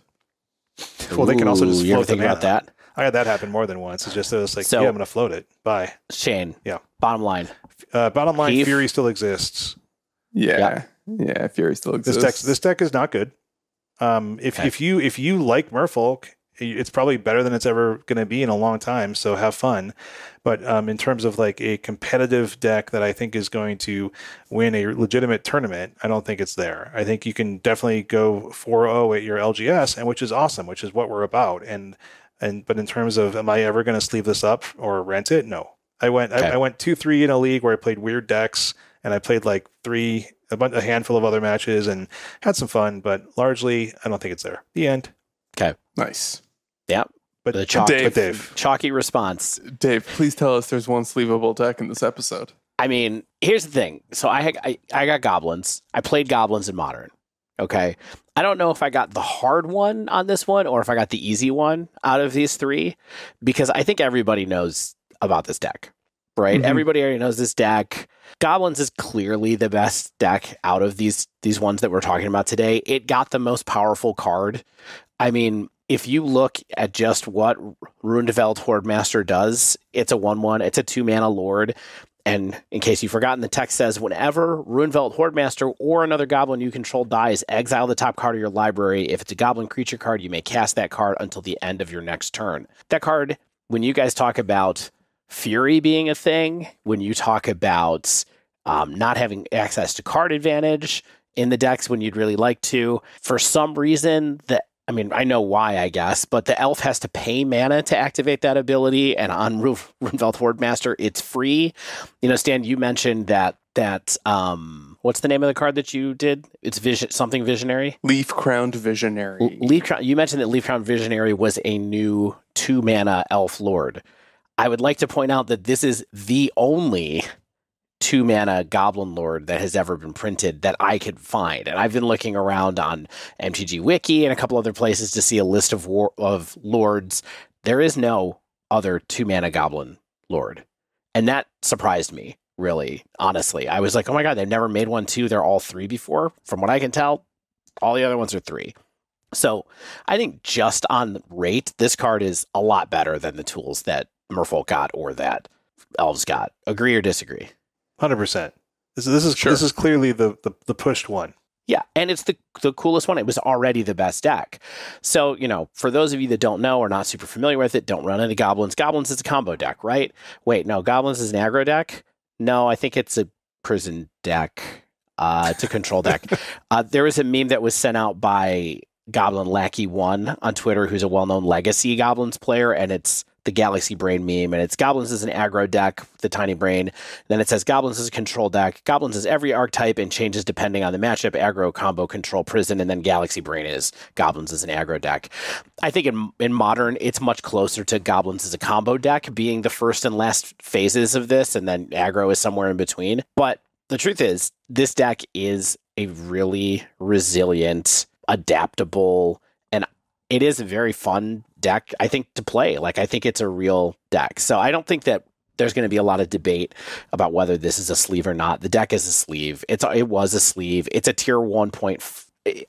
Well, they can also just float think about that. I had that happen more than once. It's just like, I'm going to float it. Bye. Shane. Yeah. Bottom line. Heave. Fury still exists. Yeah, Fury still exists. This deck is not good. If you like Merfolk, it's probably better than it's ever going to be in a long time, so have fun. But in terms of like a competitive deck that I think is going to win a legitimate tournament, I don't think it's there. I think you can definitely go 4-0 at your LGS, and which is awesome, which is what we're about. But in terms of am I ever going to sleeve this up or rent it? No. I went 2-3 in a league where I played weird decks, and I played like a handful of other matches and had some fun, but largely I don't think it's there. The end. Okay. Nice. Yeah. But Dave, chalky response. Dave, please tell us there's one sleevable deck in this episode. I mean, here's the thing. So I got Goblins. I played Goblins in Modern. Okay. I don't know if I got the hard one on this one or if I got the easy one out of these three, because I think everybody knows about this deck, right? Mm-hmm. Everybody already knows this deck. Goblins is clearly the best deck out of these ones that we're talking about today. It got the most powerful card. I mean, if you look at just what Rundvelt Hordemaster does, it's a 1/1. It's a 2-mana lord. And in case you've forgotten, the text says, whenever Rundvelt Hordemaster or another goblin you control dies, exile the top card of your library. If it's a goblin creature card, you may cast that card until the end of your next turn. That card, when you guys talk about Fury being a thing, when you talk about not having access to card advantage in the decks when you'd really like to, for some reason, I know why, I guess, but the elf has to pay mana to activate that ability, and on Rundvelt Hordemaster, it's free. You know, Stan, you mentioned that what's the name of the card that you did? It's something Visionary? Leaf Crowned Visionary. You mentioned that Leaf Crowned Visionary was a new 2-mana elf lord. I would like to point out that this is the only 2-mana Goblin Lord that has ever been printed that I could find. And I've been looking around on MTG Wiki and a couple other places to see a list of lords. There is no other 2-mana Goblin Lord. And that surprised me, really, honestly. I was like, oh my God, they've never made one 2. They're all 3 before. From what I can tell, all the other ones are 3. So I think just on rate, this card is a lot better than the tools that Merfolk got or that Elves got. Agree or disagree? 100%. This is clearly the pushed one. Yeah, and it's the coolest one. It was already the best deck. So, you know, for those of you that don't know or not super familiar with it, don't run into Goblins. Goblins is a combo deck, right? Wait, no, Goblins is an aggro deck? No, I think it's a prison deck. It's a control deck. There was a meme that was sent out by Goblin Lackey 1 on Twitter, who's a well-known legacy Goblins player, and it's the Galaxy Brain meme, and it's Goblins is an aggro deck, the tiny brain. Then it says Goblins is a control deck. Goblins is every archetype and changes depending on the matchup, aggro, combo, control, prison, and then Galaxy Brain is Goblins is an aggro deck. I think in Modern, it's much closer to Goblins as a combo deck, being the first and last phases of this, and then aggro is somewhere in between. But the truth is, this deck is a really resilient, adaptable, and it is a very fun deck, I think, to play. Like, I think it's a real deck. So I don't think that there's going to be a lot of debate about whether this is a sleeve or not. The deck is a sleeve. It was a sleeve. It's a tier 1 point.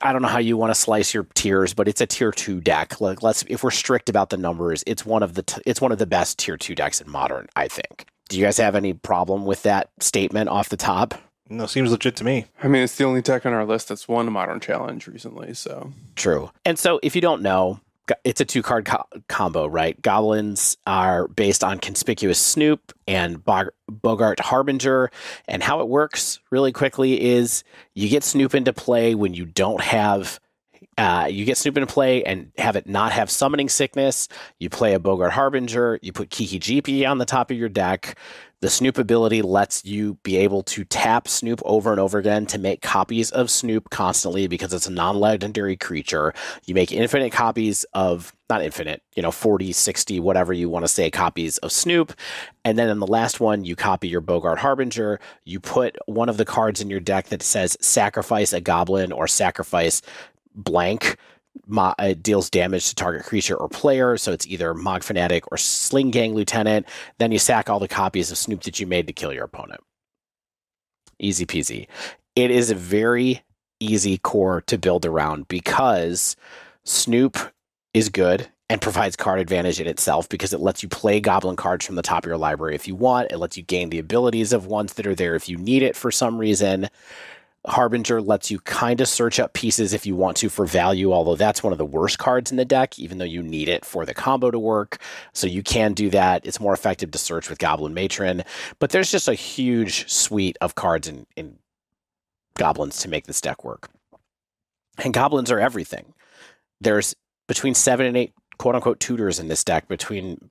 I don't know how you want to slice your tiers, but it's a tier 2 deck. Like, if we're strict about the numbers, it's one of the best tier 2 decks in Modern, I think. Do you guys have any problem with that statement off the top? No, seems legit to me. I mean, it's the only deck on our list that's won a Modern Challenge recently, so. True. And so if you don't know, it's a 2-card combo, right? Goblins are based on Conspicuous Snoop and Bogart Harbinger. And how it works really quickly is you get Snoop into play when you don't have You get Snoop into play and have it not have summoning sickness. You play a Bogart Harbinger. You put Kiki GP on the top of your deck. The Snoop ability lets you be able to tap Snoop over and over again to make copies of Snoop constantly because it's a non-legendary creature. You make infinite copies of, not infinite, 40, 60, whatever you want to say, copies of Snoop. And then in the last one, you copy your Bogart Harbinger. You put one of the cards in your deck that says sacrifice a goblin or sacrifice blank. It deals damage to target creature or player, so it's either Mog Fanatic or Sling Gang Lieutenant. Then you sack all the copies of Snoop that you made to kill your opponent. Easy peasy. It is a very easy core to build around because Snoop is good and provides card advantage in itself because it lets you play goblin cards from the top of your library if you want. It lets you gain the abilities of ones that are there if you need it for some reason. Harbinger lets you kind of search up pieces if you want to for value, although that's one of the worst cards in the deck, even though you need it for the combo to work. So you can do that. It's more effective to search with Goblin Matron. But there's just a huge suite of cards in Goblins to make this deck work. And Goblins are everything. There's between 7 and 8 quote-unquote tutors in this deck between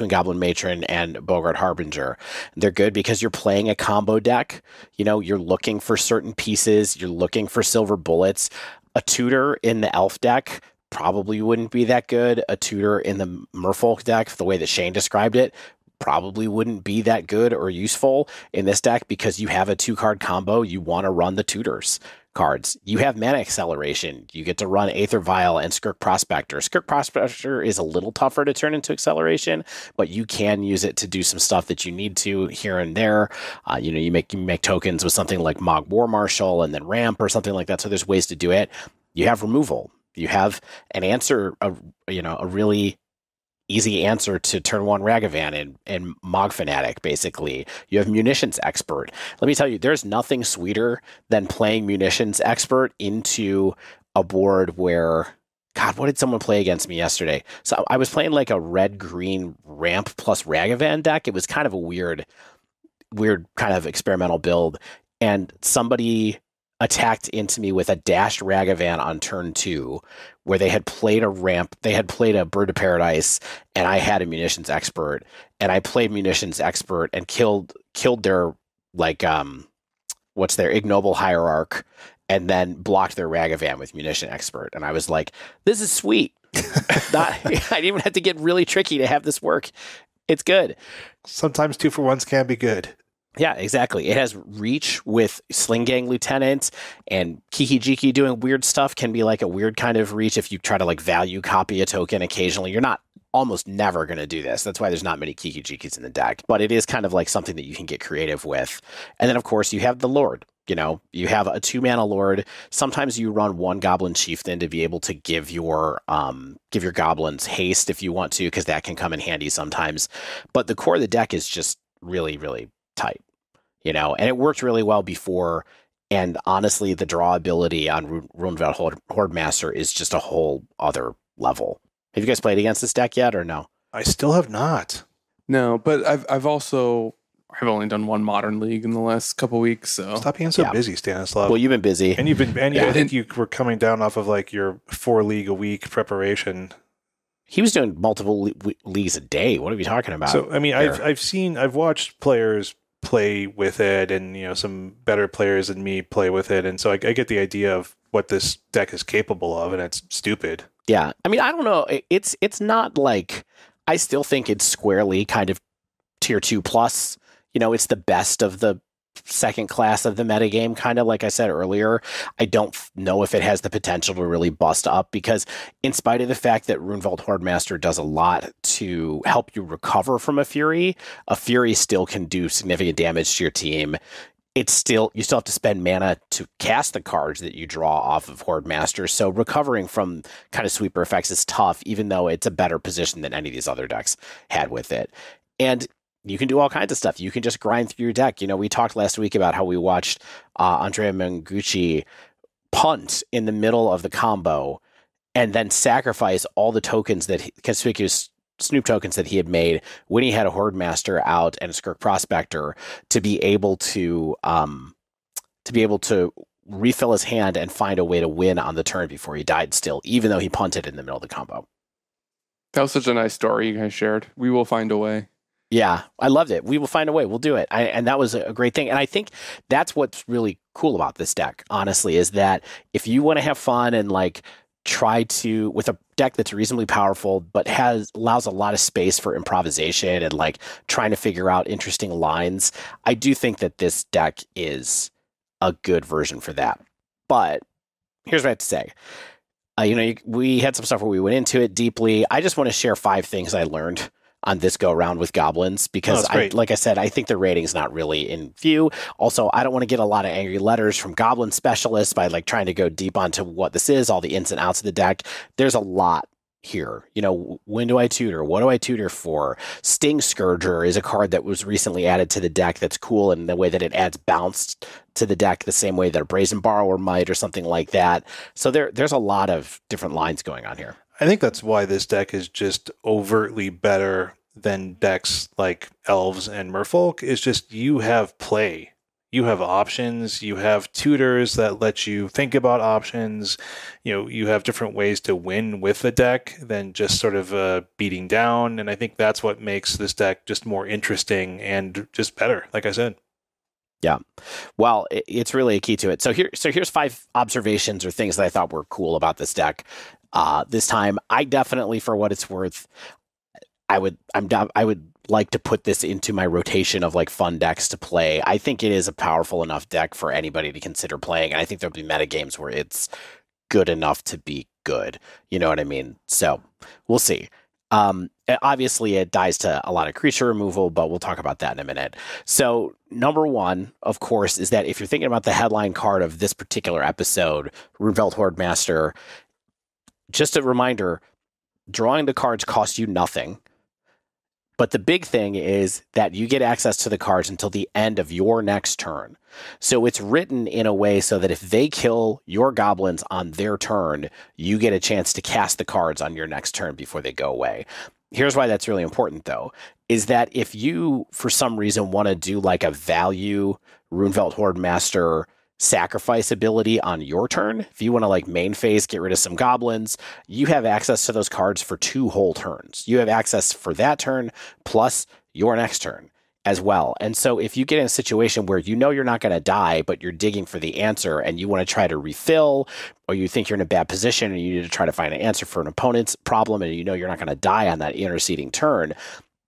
Goblin Matron and Bogart Harbinger. They're good because you're playing a combo deck. You're looking for certain pieces. You're looking for silver bullets. A tutor in the elf deck probably wouldn't be that good. A tutor in the Merfolk deck, the way that Shane described it, probably wouldn't be that good or useful in this deck because you have a 2-card combo. You want to run the tutors cards. You have mana acceleration. You get to run Aether Vial and Skirk Prospector. Skirk Prospector is a little tougher to turn into acceleration, but you can use it to do some stuff that you need to here and there. You make tokens with something like Mog War Marshal and then Ramp or something like that. So there's ways to do it. You have removal. You have an answer, a really easy answer to turn 1 Ragavan and Mog Fanatic, basically. You have Munitions Expert. Let me tell you, there's nothing sweeter than playing Munitions Expert into a board where, God, what did someone play against me yesterday? So I was playing like a red-green Ramp plus Ragavan deck. It was kind of a weird kind of experimental build. And somebody attacked into me with a dashed Ragavan on turn 2, where they had played a Ramp, they had played a Bird of Paradise, and I had a Munitions Expert, and I played Munitions Expert and killed their their Ignoble Hierarch, and then blocked their Ragavan with Munition Expert. And I was like, this is sweet. I didn't even have to get really tricky to have this work. It's good. Sometimes 2-for-1s can be good. Yeah, exactly. It has reach with Sling Gang Lieutenant, and Kiki Jiki doing weird stuff can be like a weird kind of reach if you try to like value copy a token occasionally. You're not almost never going to do this. That's why there's not many Kiki Jikis in the deck, but it is kind of like something that you can get creative with. And then of course you have the Lord. You have a 2-mana Lord. Sometimes you run 1 Goblin Chieftain to be able to give your goblins haste if you want to, because that can come in handy sometimes. But the core of the deck is just really, really tight. And it worked really well before. And honestly, the draw ability on Rundvelt Hordemaster is just a whole other level. Have you guys played against this deck yet or no? I still have not. No, but I've only done 1 Modern League in the last couple weeks. So stop being so busy, Stanislav. Well, you've been busy, and I think you were coming down off of like your 4 league a week preparation. He was doing multiple leagues a day. What are we talking about? So I mean, I've watched players play with it, and some better players than me play with it, and so I get the idea of what this deck is capable of, and it's stupid. Yeah, I mean, I don't know. It's not like, I still think it's squarely kind of tier 2 plus. It's the best of the second class of the metagame, kind of like I said earlier. I don't know if it has the potential to really bust up, because in spite of the fact that Rundvelt Hordemaster does a lot to help you recover from a Fury still can do significant damage to your team. You still have to spend mana to cast the cards that you draw off of Hordemaster, so recovering from kind of sweeper effects is tough, even though it's a better position than any of these other decks had with it. And you can do all kinds of stuff. You can just grind through your deck. We talked last week about how we watched Andrea Mengucci punt in the middle of the combo and then sacrifice all the tokens, that conspicuous Snoop tokens that he had made when he had a Hordemaster out and a Skirk Prospector, to be able to refill his hand and find a way to win on the turn before he died still, even though he punted in the middle of the combo. That was such a nice story you guys shared. We will find a way. Yeah, I loved it. We will find a way. We'll do it. And that was a great thing. And I think that's what's really cool about this deck, honestly, is that if you want to have fun and like try to, with a deck that's reasonably powerful, but allows a lot of space for improvisation and like trying to figure out interesting lines, I do think that this deck is a good version for that. But here's what I have to say. We had some stuff where we went into it deeply. I just want to share 5 things I learned on this go around with Goblins, because like I said, I think the rating's not really in view. Also, I don't want to get a lot of angry letters from Goblin specialists by like trying to go deep onto what this is, all the ins and outs of the deck. There's a lot here. When do I tutor? What do I tutor for? Sting Scourger is a card that was recently added to the deck that's cool in the way that it adds bounce to the deck the same way that a Brazen Borrower might or something like that. So there's a lot of different lines going on here. I think that's why this deck is just overtly better than decks like Elves and Merfolk. Is just you have play. You have options. You have tutors that let you think about options. You have different ways to win with the deck than just sort of beating down. And I think that's what makes this deck just more interesting and just better, like I said. Yeah. Well, it's really a key to it. So here's 5 observations or things that I thought were cool about this deck. This time, I definitely, for what it's worth, I would like to put this into my rotation of like fun decks to play. I think it is a powerful enough deck for anybody to consider playing, and I think there'll be meta games where it's good enough to be good. You know what I mean? So we'll see. Obviously, it dies to a lot of creature removal, but we'll talk about that in a minute. So number 1, of course, is that if you're thinking about the headline card of this particular episode, Rundvelt Hordemaster, just a reminder, drawing the cards costs you nothing. But the big thing is that you get access to the cards until the end of your next turn. So it's written in a way so that if they kill your goblins on their turn, you get a chance to cast the cards on your next turn before they go away. Here's why that's really important, though, is that if you, for some reason, want to do like a value Rundvelt Hordemaster sacrifice ability on your turn, if you want to like main phase, get rid of some goblins, you have access to those cards for 2 whole turns. You have access for that turn plus your next turn as well. And so if you get in a situation where you're not going to die, but you're digging for the answer and you want to try to refill, or you think you're in a bad position and you need to try to find an answer for an opponent's problem and you're not going to die on that interceding turn,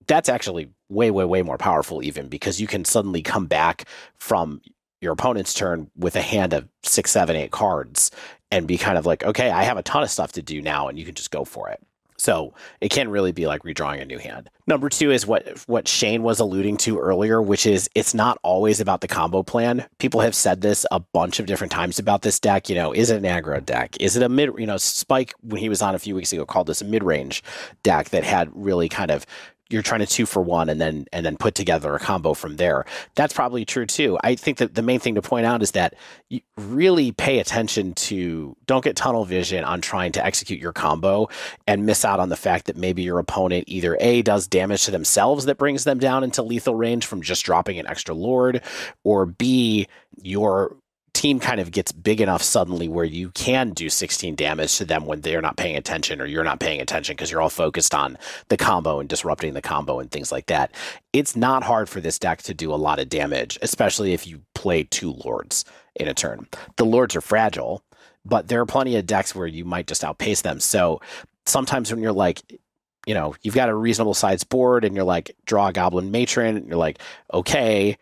that's actually way, way, way more powerful even, because you can suddenly come back from your opponent's turn with a hand of 6, 7, 8 cards and be kind of like, okay, I have a ton of stuff to do now, and you can just go for it. So it can really be like redrawing a new hand. Number 2 is what Shane was alluding to earlier, which is it's not always about the combo plan. People have said this a bunch of different times about this deck. Is it an aggro deck? Is it a mid, Spike, when he was on a few weeks ago, called this a mid-range deck that had really kind of, you're trying to 2 for 1 and then put together a combo from there. That's probably true too. I think that the main thing to point out is that you really pay attention to, don't get tunnel vision on trying to execute your combo and miss out on the fact that maybe your opponent either A, does damage to themselves that brings them down into lethal range from just dropping an extra lord, or B, your team kind of gets big enough suddenly where you can do 16 damage to them when they're not paying attention, or you're not paying attention because you're all focused on the combo and disrupting the combo and things like that. It's not hard for this deck to do a lot of damage, especially if you play 2 lords in a turn. The lords are fragile, but there are plenty of decks where you might just outpace them. So sometimes when you're like, you've got a reasonable sized board and you're like, draw a goblin matron, and you're like, okay,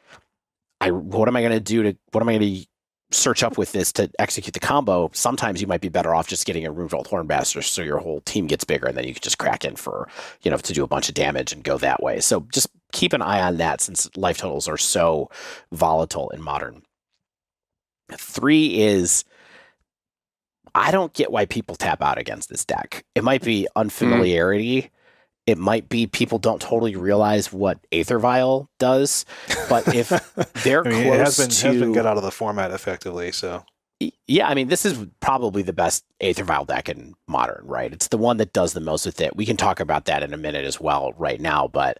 what am I going to search up with this to execute the combo? Sometimes you might be better off just getting a Rundvelt Hordemaster so your whole team gets bigger, and then you can just crack in for, to do a bunch of damage and go that way. So just keep an eye on that, since life totals are so volatile in Modern. 3 is, I don't get why people tap out against this deck. It might be unfamiliarity. It might be people don't totally realize what Aether Vial does, but if they're close it has been got out of the format effectively. So yeah, this is probably the best Aether Vial deck in Modern, right? It's the one that does the most with it. We can talk about that in a minute as well right now, but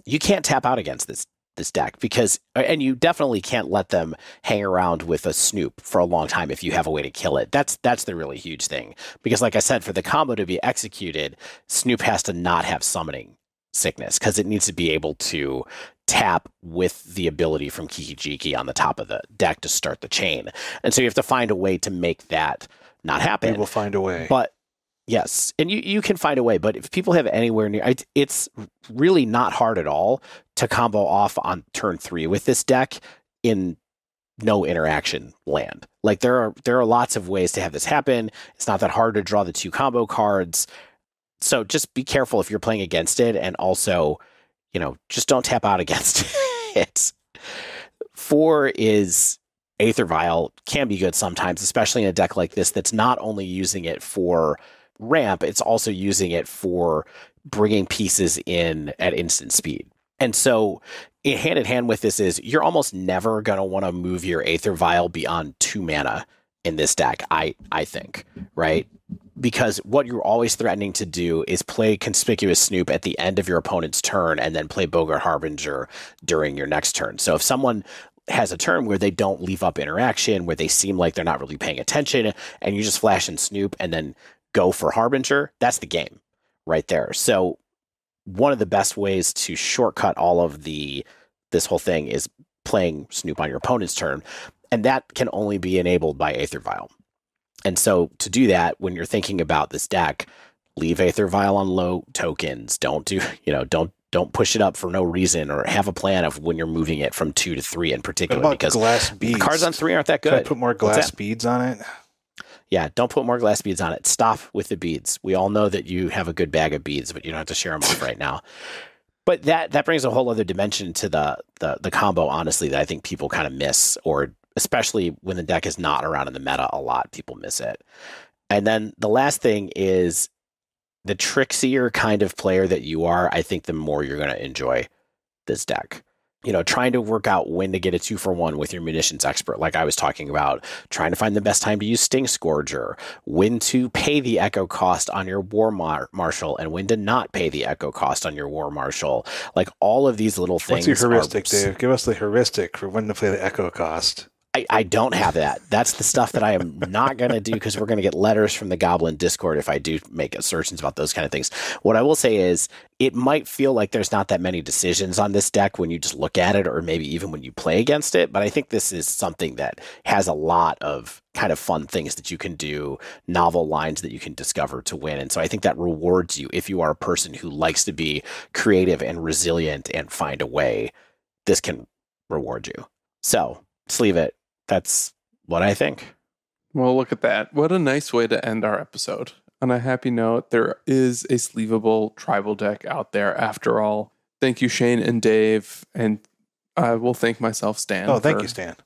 you can't tap out against this deck, because, and you definitely can't let them hang around with a Snoop for a long time if you have a way to kill it. That's the really huge thing, because like I said, for the combo to be executed, Snoop has to not have summoning sickness, because it needs to be able to tap with the ability from Kiki-Jiki on the top of the deck to start the chain. And so you have to find a way to make that not happen. We will find a way. But yes, and you can find a way, but if people have anywhere near, it's really not hard at all to combo off on turn 3 with this deck in no interaction land. Like there are lots of ways to have this happen. It's not that hard to draw the 2 combo cards. So just be careful if you're playing against it, and also, just don't tap out against it. 4 is Aether Vial, can be good sometimes, especially in a deck like this that's not only using it for ramp, it's also using it for bringing pieces in at instant speed. And so hand in hand with this is you're almost never going to want to move your Aether Vial beyond 2 mana in this deck, I think, right? Because what you're always threatening to do is play Conspicuous Snoop at the end of your opponent's turn and then play Bogart Harbinger during your next turn. So if someone has a turn where they don't leave up interaction, where they seem like they're not really paying attention, and you just flash in Snoop and then go for Harbinger, that's the game right there. So one of the best ways to shortcut all of this whole thing is playing Snoop on your opponent's turn, and that can only be enabled by Aether Vial. And so to do that, when you're thinking about this deck, leave Aether Vial on low tokens. Don't don't push it up for no reason, or have a plan of when you're moving it from 2 to 3 in particular, because glass beads? Cards on 3 aren't that good. Can I put more glass beads on it? Yeah, don't put more glass beads on it. Stop with the beads. We all know that you have a good bag of beads, but you don't have to share them off right now. But that brings a whole other dimension to the combo, honestly, that I think people kind of miss, or especially when the deck is not around in the meta a lot, people miss it. And then the last thing is, the trixier kind of player that you are, I think the more you're going to enjoy this deck. Trying to work out when to get a 2-for-1 with your munitions expert, like I was talking about, trying to find the best time to use Sting Scourger, when to pay the echo cost on your War Marshal, and when to not pay the echo cost on your War Marshal. Like all of these little things. What's your heuristic, Dave? Give us the heuristic for when to play the echo cost. I don't have that. That's the stuff that I am not going to do, because we're going to get letters from the Goblin Discord if I do make assertions about those kind of things. What I will say is, it might feel like there's not that many decisions on this deck when you just look at it, or maybe even when you play against it. But I think this is something that has a lot of kind of fun things that you can do, novel lines that you can discover to win. And so I think that rewards you if you are a person who likes to be creative and resilient and find a way. This can reward you. So sleeve it. That's what I think. Well, look at that. What a nice way to end our episode. On a happy note, there is a sleevable tribal deck out there after all. Thank you, Shane and Dave. And I will thank myself, Stan. Oh, thank you, Stan.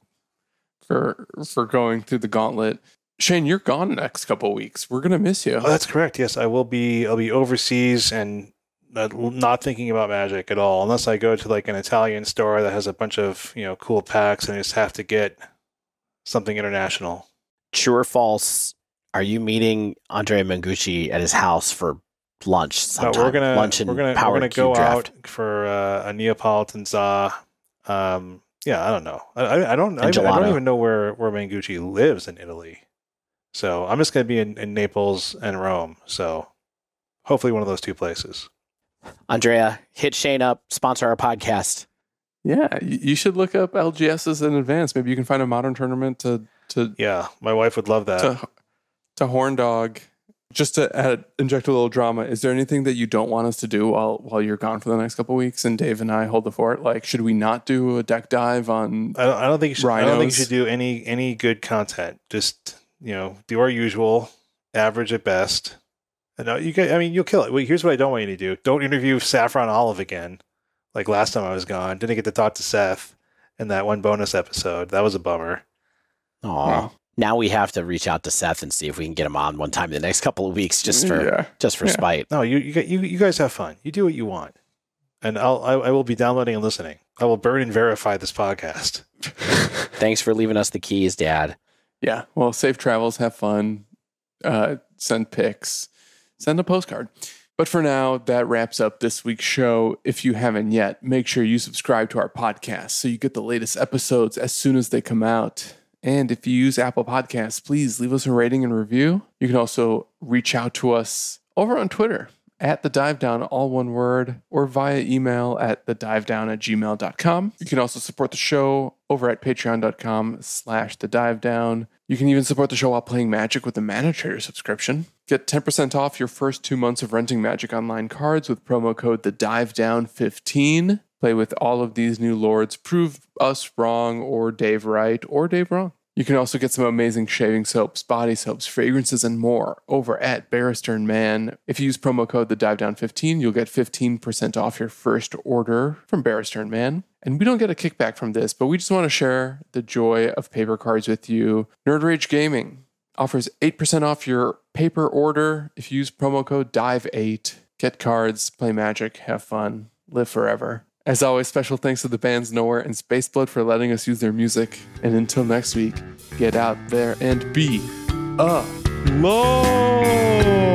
For going through the gauntlet. Shane, you're gone the next couple of weeks. We're going to miss you. Oh, that's correct. Yes, I will be. I'll be overseas and not thinking about Magic at all, unless I go to like an Italian store that has a bunch of cool packs, and I just have to get something international. True or false? Are you meeting Andrea Mengucci at his house for lunch sometime? No, we're gonna go draft out for a Neapolitan za. I don't know. I don't even know where Mengucci lives in Italy. So I'm just gonna be in Naples and Rome. So hopefully one of those two places. Andrea, hit Shane up, sponsor our podcast. Yeah, you should look up LGSs in advance. Maybe you can find a modern tournament to yeah, my wife would love that. To Horn Dog. Just to inject a little drama, is there anything that you don't want us to do while you're gone for the next couple of weeks and Dave and I hold the fort? Like, should we not do a deck dive on I don't think you should. Rhinos? I don't think you should do any good content. Just do our usual, average at best. And you'll kill it. Well, here's what I don't want you to do. Don't interview Saffron Olive again. Like last time I was gone. Didn't get to talk to Seth in that one bonus episode. That was a bummer. Aw. Wow. Now we have to reach out to Seth and see if we can get him on one time in the next couple of weeks, just for spite. No, you guys have fun. You do what you want, and I will be downloading and listening. I will burn and verify this podcast. Thanks for leaving us the keys, Dad. Yeah. Well, safe travels. Have fun. Send pics. Send a postcard. But for now, that wraps up this week's show. If you haven't yet, make sure you subscribe to our podcast so you get the latest episodes as soon as they come out. And if you use Apple Podcasts, please leave us a rating and review. You can also reach out to us over on Twitter at The Dive Down, all one word, or via email at thedivedown@gmail.com. You can also support the show over at patreon.com/thedivedown. You can even support the show while playing Magic with a Mana Trader subscription. Get 10% off your first 2 months of renting Magic Online cards with promo code TheDiveDown15. Play with all of these new lords. Prove us wrong or Dave right or Dave wrong. You can also get some amazing shaving soaps, body soaps, fragrances, and more over at Barrister & Man. If you use promo code TheDiveDown15, you'll get 15% off your first order from Barrister & Man. And we don't get a kickback from this, but we just want to share the joy of paper cards with you. Nerd Rage Gaming offers 8% off your paper order if you use promo code DIVE8. Get cards, play Magic, have fun, live forever. As always, special thanks to the bands Nowhere and Spaceblood for letting us use their music. And until next week, get out there and be a lord!